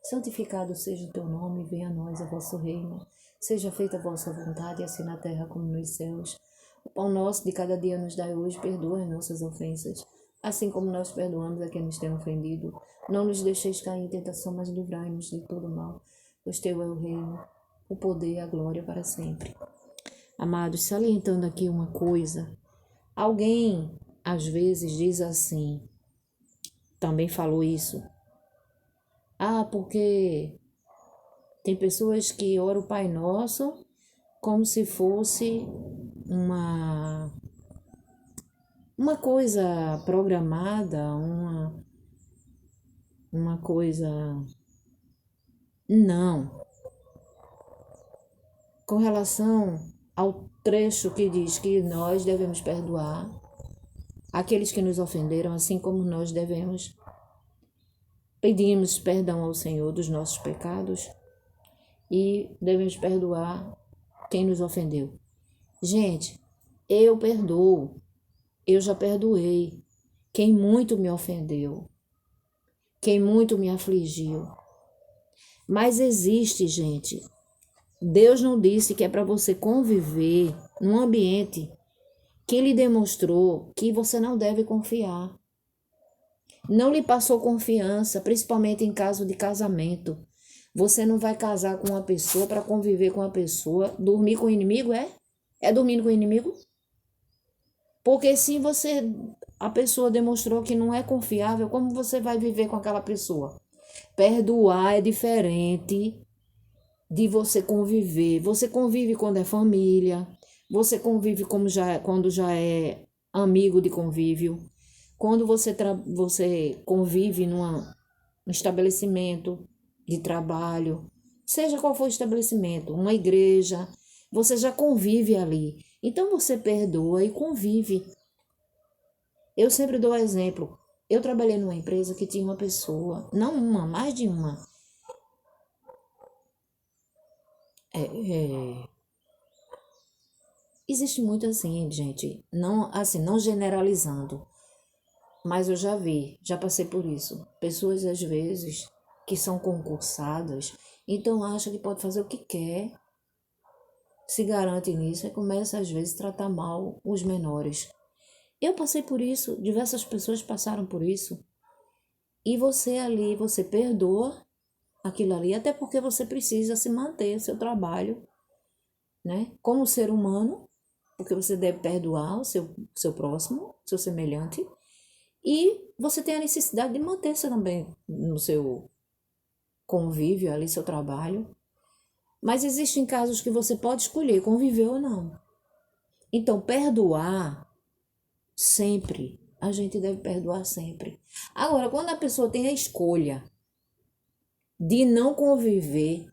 santificado seja o teu nome, venha a nós o vosso reino. Seja feita a vossa vontade, assim na terra como nos céus. O pão nosso de cada dia nos dai hoje, perdoa as nossas ofensas, assim como nós perdoamos a quem nos tem ofendido. Não nos deixeis cair em tentação, mas livrai-nos de todo mal. Pois teu é o reino, o poder e a glória para sempre. Amados, salientando aqui uma coisa, alguém às vezes diz assim, também falou isso, porque tem pessoas que oram o Pai Nosso como se fosse uma coisa programada, uma coisa. Não. Com relação ao trecho que diz que nós devemos perdoar aqueles que nos ofenderam, assim como nós devemos pedimos perdão ao Senhor dos nossos pecados e devemos perdoar quem nos ofendeu. Gente, eu perdoo, eu já perdoei quem muito me ofendeu, quem muito me afligiu. Mas existe, gente, Deus não disse que é para você conviver num ambiente que lhe demonstrou que você não deve confiar. Não lhe passou confiança, principalmente em caso de casamento. Você não vai casar com uma pessoa para conviver com uma pessoa. Dormir com o inimigo é? É dormindo com o inimigo? Porque se a pessoa demonstrou que não é confiável, como você vai viver com aquela pessoa? Perdoar é diferente de você conviver. Você convive quando é família, você convive quando já é amigo de convívio, quando você convive num estabelecimento de trabalho, seja qual for o estabelecimento, uma igreja, você já convive ali. Então você perdoa e convive. Eu sempre dou exemplo. Eu trabalhei numa empresa que tinha uma pessoa, não uma, mais de uma. É, é, Existe muito assim, gente, não assim, não generalizando, mas eu já vi, já passei por isso. Pessoas às vezes que são concursadas, então acha que pode fazer o que quer, se garante nisso e começa às vezes a tratar mal os menores. Eu passei por isso, diversas pessoas passaram por isso. E você ali, você perdoa aquilo ali, até porque você precisa se manter seu trabalho, né? Como ser humano, porque você deve perdoar o seu próximo, seu semelhante, e você tem a necessidade de manter-se também no seu convívio ali, seu trabalho. Mas existem casos que você pode escolher conviver ou não. Então, perdoar sempre, a gente deve perdoar sempre. Agora, quando a pessoa tem a escolha de não conviver,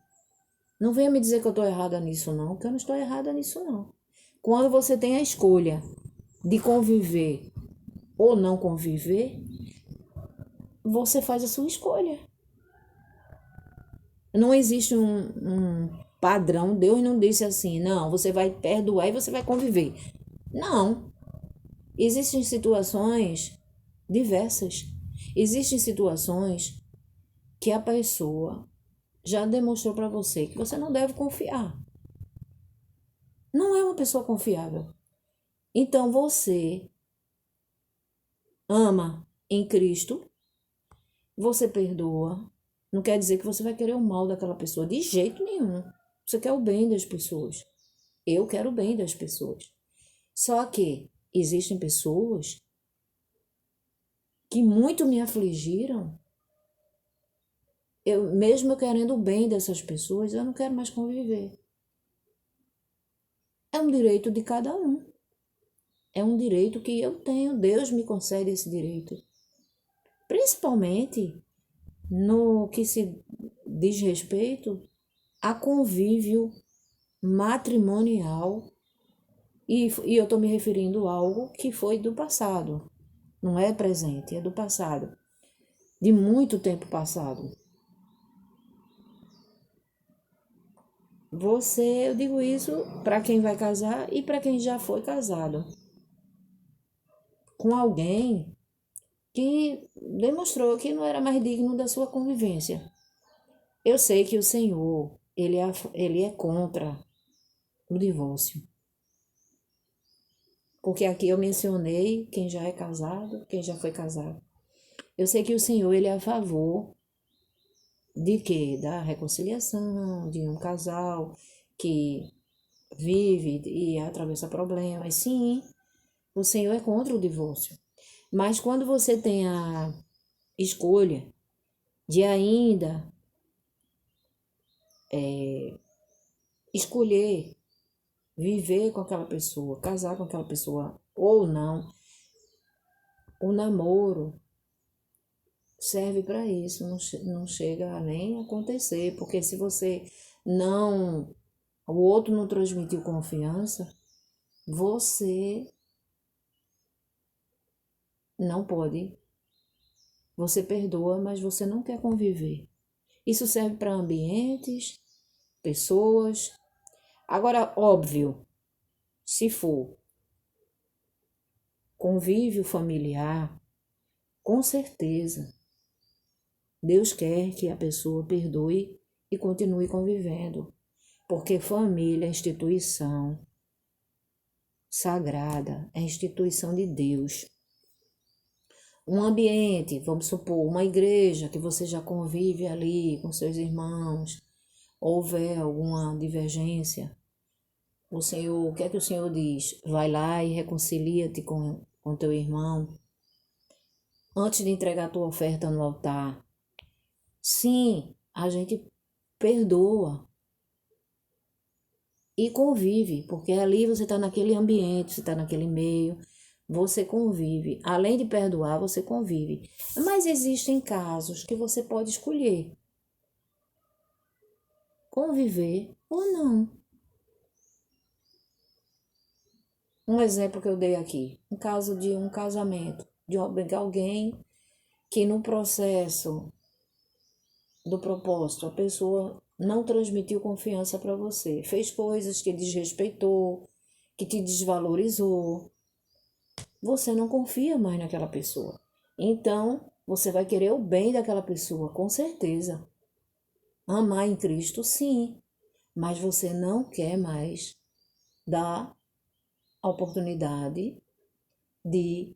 não venha me dizer que eu estou errada nisso, não, que eu não estou errada nisso, não. Quando você tem a escolha de conviver ou não conviver, você faz a sua escolha. Não existe um padrão. Deus não disse assim, não, você vai perdoar e você vai conviver. Não. Existem situações diversas. Existem situações que a pessoa já demonstrou para você que você não deve confiar. Não é uma pessoa confiável. Então você ama em Cristo, você perdoa. Não quer dizer que você vai querer o mal daquela pessoa de jeito nenhum. Você quer o bem das pessoas. Eu quero o bem das pessoas. Só que existem pessoas que muito me afligiram. Eu, mesmo eu querendo o bem dessas pessoas, eu não quero mais conviver. É um direito de cada um. É um direito que eu tenho. Deus me concede esse direito. Principalmente no que se diz respeito a convívio matrimonial. E eu estou me referindo a algo que foi do passado. Não é presente, é do passado. De muito tempo passado. Eu digo isso para quem vai casar e para quem já foi casado com alguém que demonstrou que não era mais digno da sua convivência. Eu sei que o Senhor, ele é contra o divórcio. Porque aqui eu mencionei quem já é casado, quem já foi casado. Eu sei que o Senhor, ele é a favor de quê? Da reconciliação, de um casal que vive e atravessa problemas. Sim, o Senhor é contra o divórcio. Mas quando você tem a escolha de ainda escolher viver com aquela pessoa, casar com aquela pessoa ou não, o namoro serve para isso, não chega a nem acontecer, porque se você não, o outro não transmitiu confiança, você não pode. Você perdoa, mas você não quer conviver. Isso serve para ambientes, pessoas. Agora, óbvio, se for convívio familiar, com certeza, Deus quer que a pessoa perdoe e continue convivendo, porque família é instituição sagrada, é instituição de Deus. Um ambiente, vamos supor, uma igreja que você já convive ali com seus irmãos, houver alguma divergência, o que é que o Senhor diz? Vai lá e reconcilia-te com teu irmão antes de entregar a tua oferta no altar. Sim, a gente perdoa e convive, porque ali você está naquele ambiente, você está naquele meio, você convive. Além de perdoar, você convive. Mas existem casos que você pode escolher conviver ou não. Um exemplo que eu dei aqui, um caso de um casamento, de alguém que no processo do propósito a pessoa não transmitiu confiança para você, fez coisas que desrespeitou, que te desvalorizou. Você não confia mais naquela pessoa. Então, você vai querer o bem daquela pessoa, com certeza. Amar em Cristo, sim, mas você não quer mais dar a oportunidade de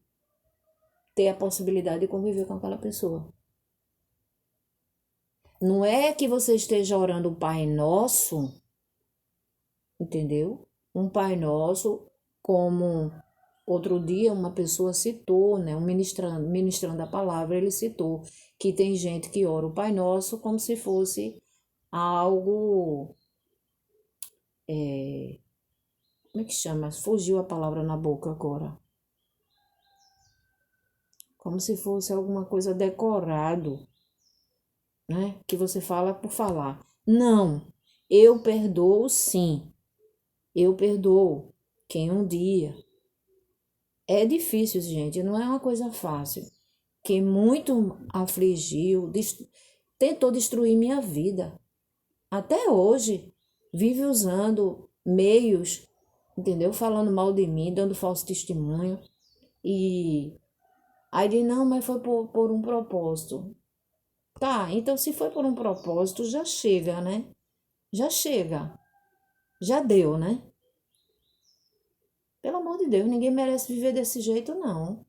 ter a possibilidade de conviver com aquela pessoa. Não é que você esteja orando o Pai Nosso, entendeu? Um Pai Nosso, como outro dia uma pessoa citou, né? Ministrando a palavra, ele citou que tem gente que ora o Pai Nosso como se fosse algo, como é que chama? Fugiu a palavra na boca agora. Como se fosse alguma coisa decorado, né? Que você fala por falar. Não, eu perdoo sim. Eu perdoo quem um dia. É difícil, gente, não é uma coisa fácil. Quem muito afligiu, tentou destruir minha vida. Até hoje, vive usando meios, entendeu? Falando mal de mim, dando falso testemunho. E aí diz, não, mas foi por um propósito. Tá, então se foi por um propósito, já chega, né? Já chega. Já deu, né? Pelo amor de Deus, ninguém merece viver desse jeito, não.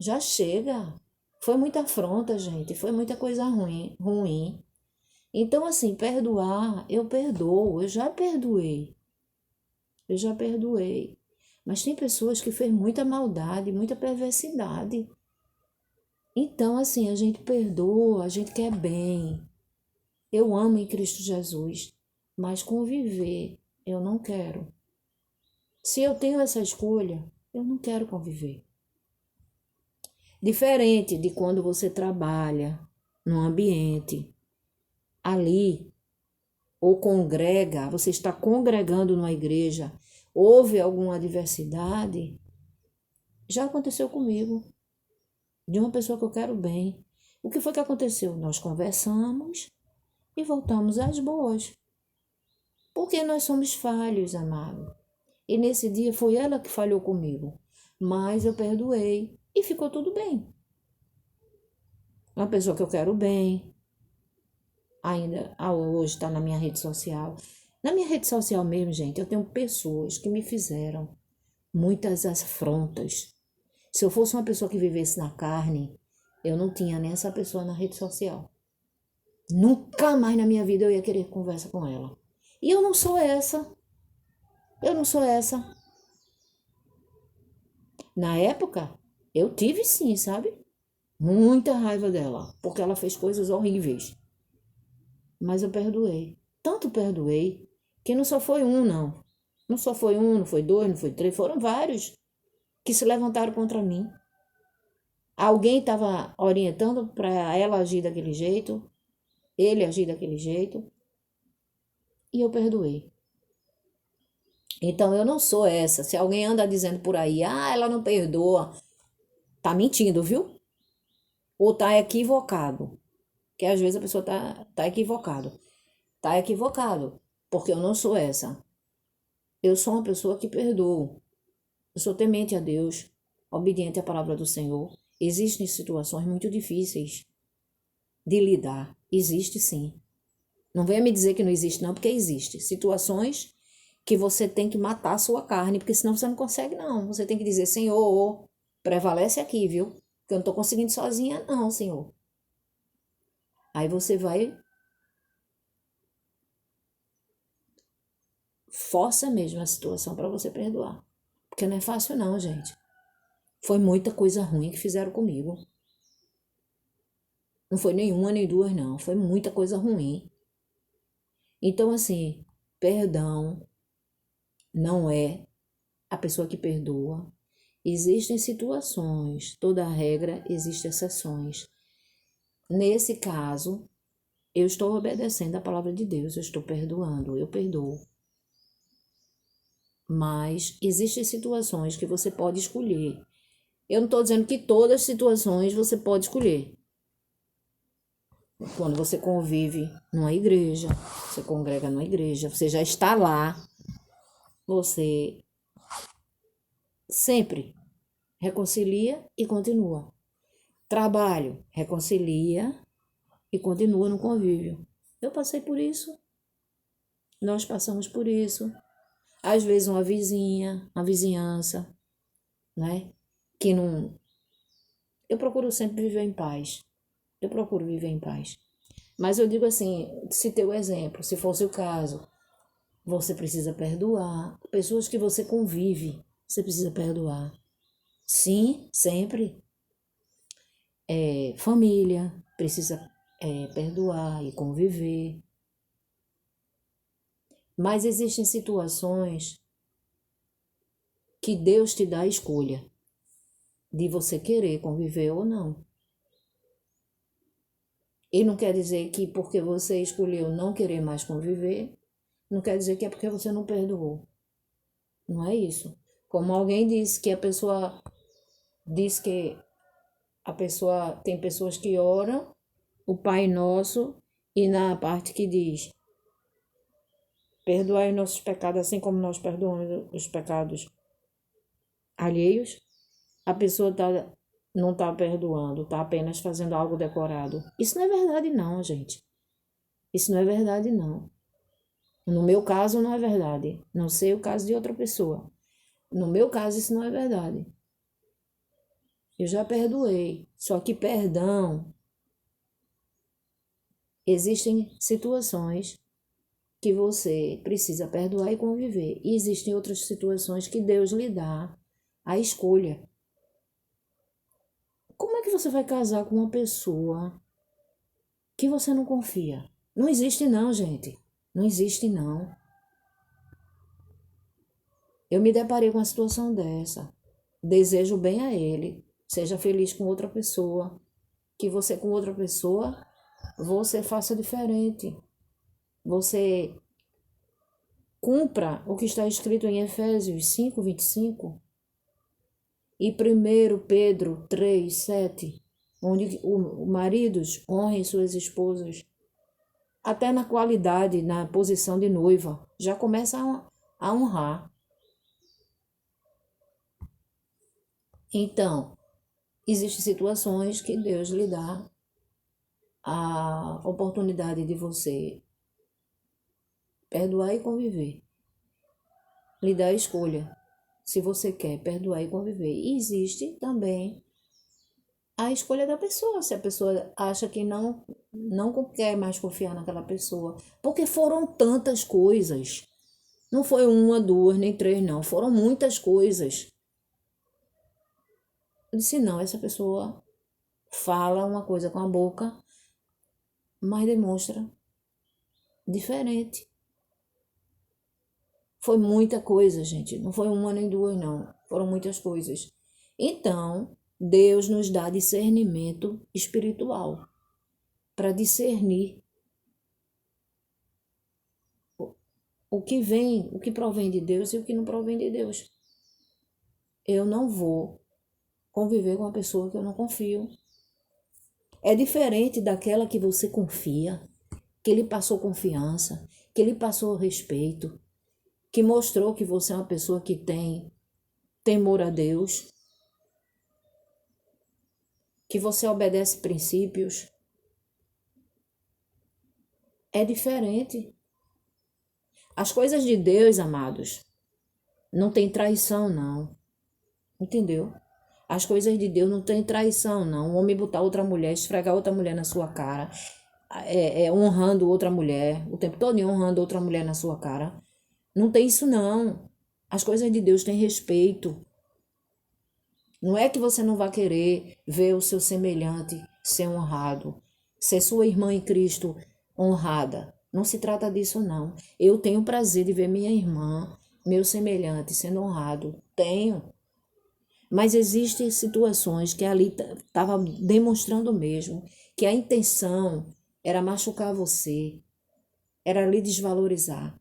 Já chega. Foi muita afronta, gente. Foi muita coisa ruim. Então, assim, perdoar, eu perdoo. Eu já perdoei. Eu já perdoei. Mas tem pessoas que fez muita maldade, muita perversidade. Então, assim, a gente perdoa, a gente quer bem. Eu amo em Cristo Jesus, mas conviver eu não quero. Se eu tenho essa escolha, eu não quero conviver. Diferente de quando você trabalha num ambiente ali, ou congrega, você está congregando numa igreja, houve alguma adversidade, já aconteceu comigo, de uma pessoa que eu quero bem. O que foi que aconteceu? Nós conversamos e voltamos às boas. Porque nós somos falhos, amado. E nesse dia foi ela que falhou comigo. Mas eu perdoei e ficou tudo bem. Uma pessoa que eu quero bem, ainda hoje está na minha rede social. Na minha rede social mesmo, gente, eu tenho pessoas que me fizeram muitas afrontas. Se eu fosse uma pessoa que vivesse na carne, eu não tinha nem essa pessoa na rede social. Nunca mais na minha vida eu ia querer conversa com ela. E eu não sou essa. Eu não sou essa. Na época, eu tive sim, sabe? Muita raiva dela, porque ela fez coisas horríveis. Mas eu perdoei. Tanto perdoei, que não só foi um, não. Não só foi um, não foi dois, não foi três, foram vários que se levantaram contra mim. Alguém estava orientando para ela agir daquele jeito, ele agir daquele jeito, e eu perdoei. Então eu não sou essa. Se alguém anda dizendo por aí, ela não perdoa, tá mentindo, viu? Ou tá equivocado. Que às vezes a pessoa tá equivocado. Tá equivocado, porque eu não sou essa. Eu sou uma pessoa que perdoa. Eu sou temente a Deus, obediente à palavra do Senhor. Existem situações muito difíceis de lidar. Existe sim. Não venha me dizer que não existe, não, porque existe. Situações que você tem que matar a sua carne, porque senão você não consegue, não. Você tem que dizer, Senhor, prevalece aqui, viu? Porque eu não estou conseguindo sozinha, não, Senhor. Aí você vai, força mesmo a situação para você perdoar. Porque não é fácil, não, gente. Foi muita coisa ruim que fizeram comigo. Não foi nenhuma nem duas, não. Foi muita coisa ruim. Então, assim, perdão não é a pessoa que perdoa. Existem situações, toda regra existe exceções. Nesse caso, eu estou obedecendo a palavra de Deus, eu estou perdoando, eu perdoo. Mas existem situações que você pode escolher. Eu não estou dizendo que todas as situações você pode escolher. Quando você convive numa igreja, você congrega numa igreja, você já está lá, você sempre reconcilia e continua. Trabalho, reconcilia e continua no convívio. Eu passei por isso, nós passamos por isso. Às vezes uma vizinha, uma vizinhança, né? Que não. Eu procuro sempre viver em paz. Eu procuro viver em paz. Mas eu digo assim, citei o exemplo, se fosse o caso, você precisa perdoar. Pessoas que você convive, você precisa perdoar. Sim, sempre. Família, precisa perdoar e conviver. Mas existem situações que Deus te dá a escolha de você querer conviver ou não. E não quer dizer que porque você escolheu não querer mais conviver, não quer dizer que é porque você não perdoou. Não é isso. Como alguém disse que a pessoa diz que a pessoa tem pessoas que oram o Pai Nosso e na parte que diz perdoai os nossos pecados assim como nós perdoamos os pecados alheios, a pessoa não está perdoando, está apenas fazendo algo decorado. Isso não é verdade não, gente. Isso não é verdade não. No meu caso não é verdade. Não sei o caso de outra pessoa. No meu caso isso não é verdade. Eu já perdoei. Só que perdão, existem situações que você precisa perdoar e conviver. E existem outras situações que Deus lhe dá a escolha. Como é que você vai casar com uma pessoa que você não confia? Não existe não, gente. Não existe não. Eu me deparei com uma situação dessa. Desejo bem a ele. Seja feliz com outra pessoa. Que você com outra pessoa, você faça diferente. Você cumpra o que está escrito em Efésios 5:25 e 1 Pedro 3:7, onde os maridos honrem suas esposas, até na qualidade, na posição de noiva, já começa a honrar. Então, existem situações que Deus lhe dá a oportunidade de você perdoar e conviver. Lhe dá a escolha se você quer perdoar e conviver. E existe também a escolha da pessoa, se a pessoa acha que não quer mais confiar naquela pessoa. Porque foram tantas coisas. Não foi uma, duas, nem três, não. Foram muitas coisas. Eu disse, não, essa pessoa fala uma coisa com a boca, mas demonstra diferente. Foi muita coisa, gente. Não foi uma nem duas, não. Foram muitas coisas. Então, Deus nos dá discernimento espiritual para discernir o que vem, o que provém de Deus e o que não provém de Deus. Eu não vou conviver com uma pessoa que eu não confio. É diferente daquela que você confia, que lhe passou confiança, que lhe passou respeito, que mostrou que você é uma pessoa que tem temor a Deus, que você obedece princípios. É diferente. As coisas de Deus, amados, não tem traição, não. Entendeu? As coisas de Deus não tem traição, não. Um homem botar outra mulher, esfregar outra mulher na sua cara, honrando outra mulher, o tempo todo honrando outra mulher na sua cara. Não tem isso, não. As coisas de Deus têm respeito. Não é que você não vai querer ver o seu semelhante ser honrado, ser sua irmã em Cristo honrada. Não se trata disso, não. Eu tenho o prazer de ver minha irmã, meu semelhante, sendo honrado. Tenho. Mas existem situações que ali estava demonstrando mesmo que a intenção era machucar você, era lhe desvalorizar.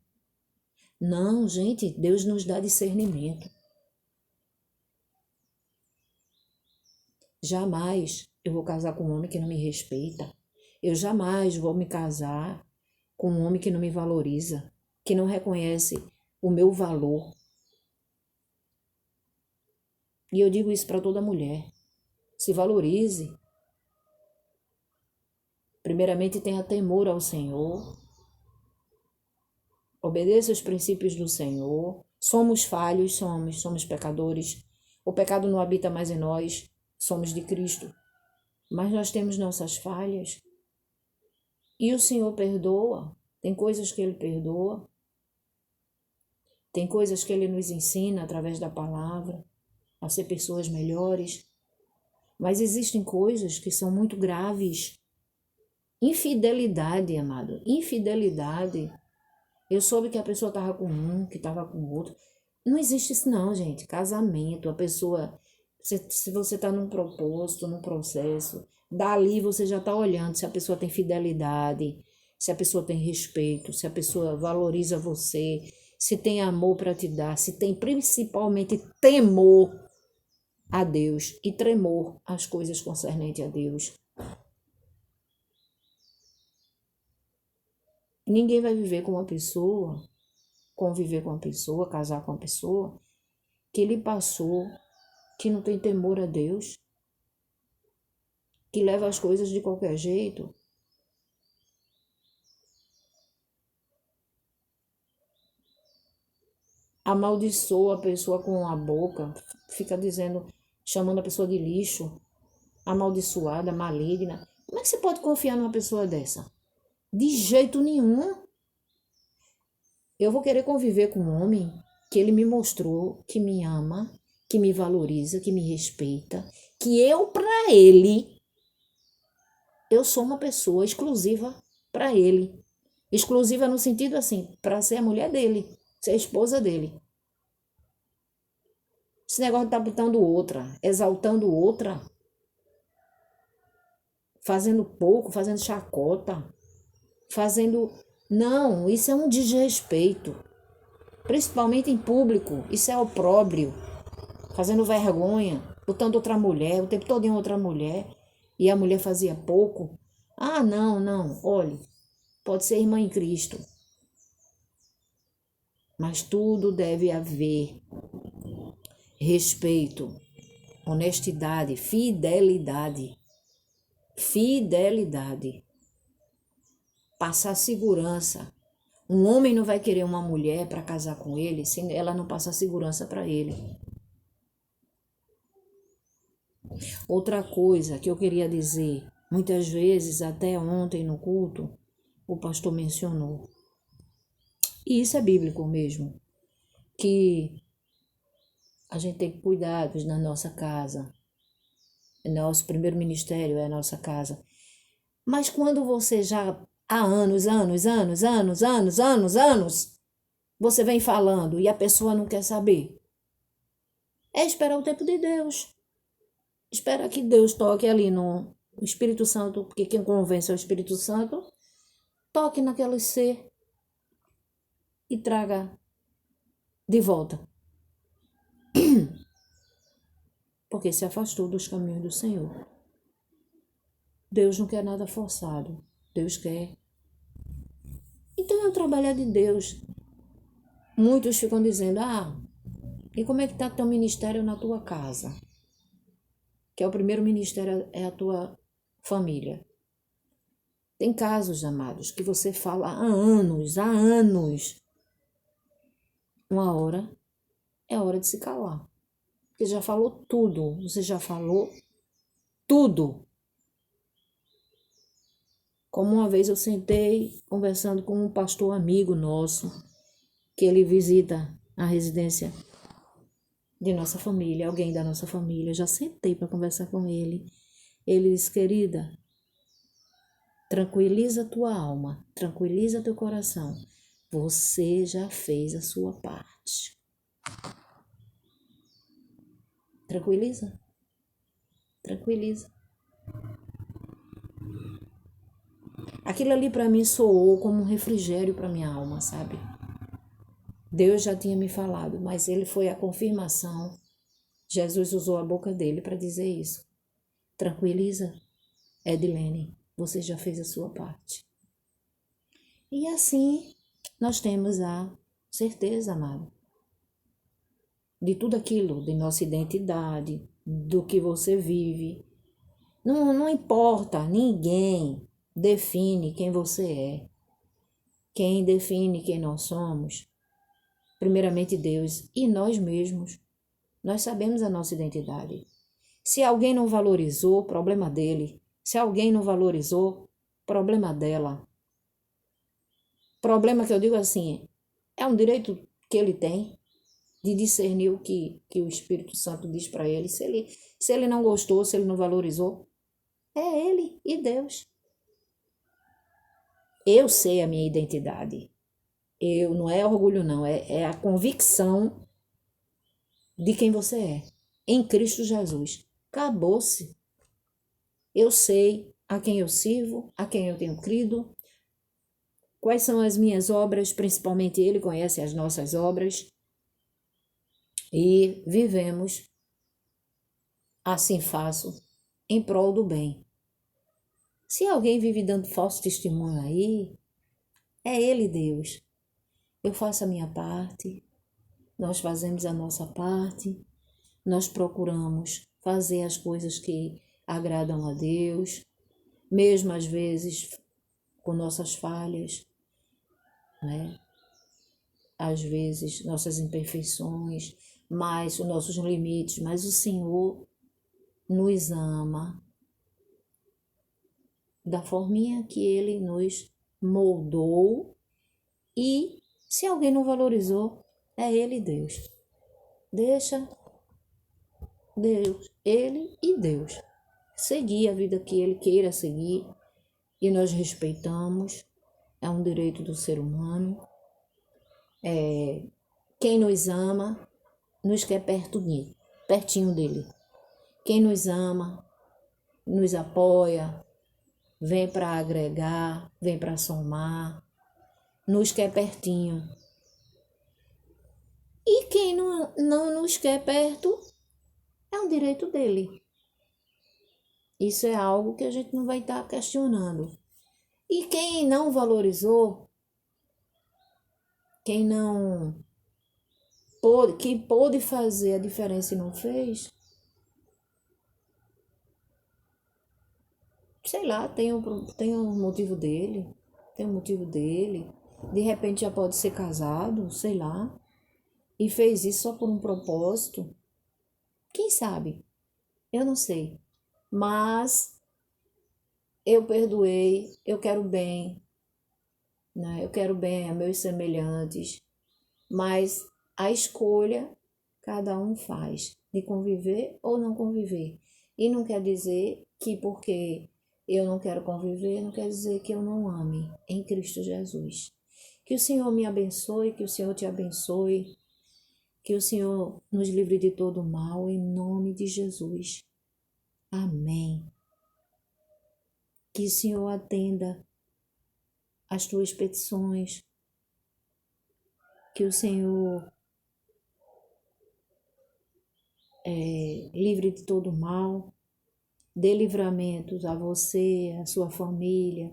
Não, gente, Deus nos dá discernimento. Jamais eu vou casar com um homem que não me respeita. Eu jamais vou me casar com um homem que não me valoriza, que não reconhece o meu valor. E eu digo isso para toda mulher. Se valorize. Primeiramente, tenha temor ao Senhor. Obedeça os princípios do Senhor. Somos falhos, somos pecadores. O pecado não habita mais em nós. Somos de Cristo. Mas nós temos nossas falhas. E o Senhor perdoa. Tem coisas que Ele perdoa. Tem coisas que Ele nos ensina através da palavra a ser pessoas melhores. Mas existem coisas que são muito graves. Infidelidade, amado. Infidelidade. Eu soube que a pessoa estava com um, que estava com outro. Não existe isso não, gente. Casamento, a pessoa... Se você está num propósito, num processo, dali você já está olhando se a pessoa tem fidelidade, se a pessoa tem respeito, se a pessoa valoriza você, se tem amor para te dar, se tem principalmente temor a Deus e tremor às coisas concernentes a Deus. Ninguém vai viver com uma pessoa, conviver com uma pessoa, casar com uma pessoa que lhe passou, que não tem temor a Deus, que leva as coisas de qualquer jeito. Amaldiçoa a pessoa com a boca, fica dizendo, chamando a pessoa de lixo, amaldiçoada, maligna. Como é que você pode confiar numa pessoa dessa? De jeito nenhum. Eu vou querer conviver com um homem que ele me mostrou que me ama, que me valoriza, que me respeita, que eu, para ele, eu sou uma pessoa exclusiva para ele. Exclusiva no sentido assim, para ser a mulher dele, ser a esposa dele. Esse negócio de estar botando outra, exaltando outra, fazendo pouco, fazendo chacota, fazendo... Não, isso é um desrespeito. Principalmente em público, isso é opróbrio. Fazendo vergonha, botando outra mulher, o tempo todo em outra mulher, e a mulher fazia pouco. Ah, não, olhe, pode ser irmã em Cristo, mas tudo deve haver respeito, honestidade, fidelidade. Fidelidade. Passar segurança. Um homem não vai querer uma mulher para casar com ele se ela não passar segurança para ele. Outra coisa que eu queria dizer, muitas vezes, até ontem no culto, o pastor mencionou, e isso é bíblico mesmo, que a gente tem que cuidar na nossa casa. Nosso primeiro ministério é a nossa casa. Mas quando você já há anos, você vem falando e a pessoa não quer saber, é esperar o tempo de Deus. Espera que Deus toque ali no Espírito Santo, porque quem convence é o Espírito Santo, toque naquele ser e traga de volta. Porque se afastou dos caminhos do Senhor. Deus não quer nada forçado. Deus quer. Então é o trabalho de Deus. Muitos ficam dizendo, e como é que está teu ministério na tua casa? Que é o primeiro ministério, é a tua família. Tem casos, amados, que você fala há anos. Uma hora é hora de se calar. Porque já falou tudo. Você já falou tudo. Como uma vez eu sentei conversando com um pastor amigo nosso, que ele visita a residência de nossa família, alguém da nossa família. Eu já sentei para conversar com ele. Ele disse, querida, tranquiliza tua alma, tranquiliza teu coração. Você já fez a sua parte. Tranquiliza. Tranquiliza. Aquilo ali para mim soou como um refrigério para minha alma, sabe? Deus já tinha me falado, mas ele foi a confirmação. Jesus usou a boca dele para dizer isso. Tranquiliza, Edilene, você já fez a sua parte. E assim nós temos a certeza, amado, de tudo aquilo, de nossa identidade, do que você vive. Não importa, ninguém define quem você é. Quem define quem nós somos, primeiramente Deus e nós mesmos. Nós sabemos a nossa identidade. Se alguém não valorizou, problema dele. Se alguém não valorizou, problema dela. Problema que eu digo assim, é um direito que ele tem de discernir o que o Espírito Santo diz para ele. Se ele não gostou, se ele não valorizou, é ele e Deus. Eu sei a minha identidade. Não é orgulho não, é a convicção de quem você é. Em Cristo Jesus. Acabou-se. Eu sei a quem eu sirvo, a quem eu tenho crido, quais são as minhas obras, principalmente Ele conhece as nossas obras, e vivemos, assim faço, em prol do bem. Se alguém vive dando falso testemunho aí, é Ele, Deus. Eu faço a minha parte, nós fazemos a nossa parte, nós procuramos fazer as coisas que agradam a Deus, mesmo às vezes com nossas falhas, né? Às vezes nossas imperfeições, mas os nossos limites, mas o Senhor nos ama da forminha que Ele nos moldou e se alguém não valorizou, é Ele e Deus. Deixa Deus, Ele e Deus seguir a vida que Ele queira seguir e nós respeitamos, é um direito do ser humano. Quem nos ama, nos quer pertinho dele. Quem nos ama, nos apoia, vem para agregar, vem para somar, nos quer pertinho. E quem não nos quer perto, é um direito dele. Isso é algo que a gente não vai estar questionando. E quem não valorizou, quem pôde fazer a diferença e não fez, sei lá, tem um motivo dele, de repente já pode ser casado, sei lá, e fez isso só por um propósito, quem sabe, eu não sei, mas eu perdoei, eu quero bem, né? Eu quero bem a meus semelhantes, mas a escolha cada um faz de conviver ou não conviver. E não quer dizer que porque eu não quero conviver, não quer dizer que eu não ame em Cristo Jesus. Que o Senhor me abençoe, que o Senhor te abençoe, que o Senhor nos livre de todo mal, em nome de Jesus. Amém. Que o Senhor atenda as tuas petições, que o Senhor livre de todo mal, dê livramentos a você, a sua família,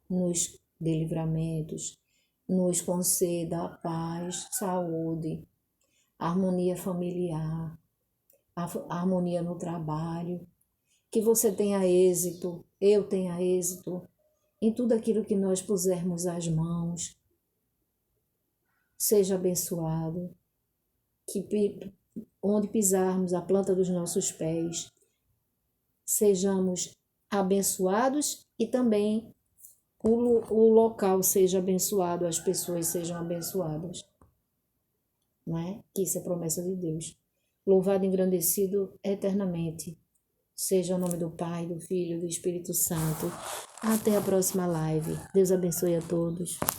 nos dê livramentos, nos conceda a paz, saúde, harmonia familiar, a harmonia no trabalho, que você tenha êxito, eu tenha êxito em tudo aquilo que nós pusermos as mãos. Seja abençoado, que onde pisarmos a planta dos nossos pés, sejamos abençoados e também o local seja abençoado, as pessoas sejam abençoadas. Não é? Que isso é promessa de Deus. Louvado e engrandecido eternamente. Seja o nome do Pai, do Filho e do Espírito Santo. Até a próxima live. Deus abençoe a todos.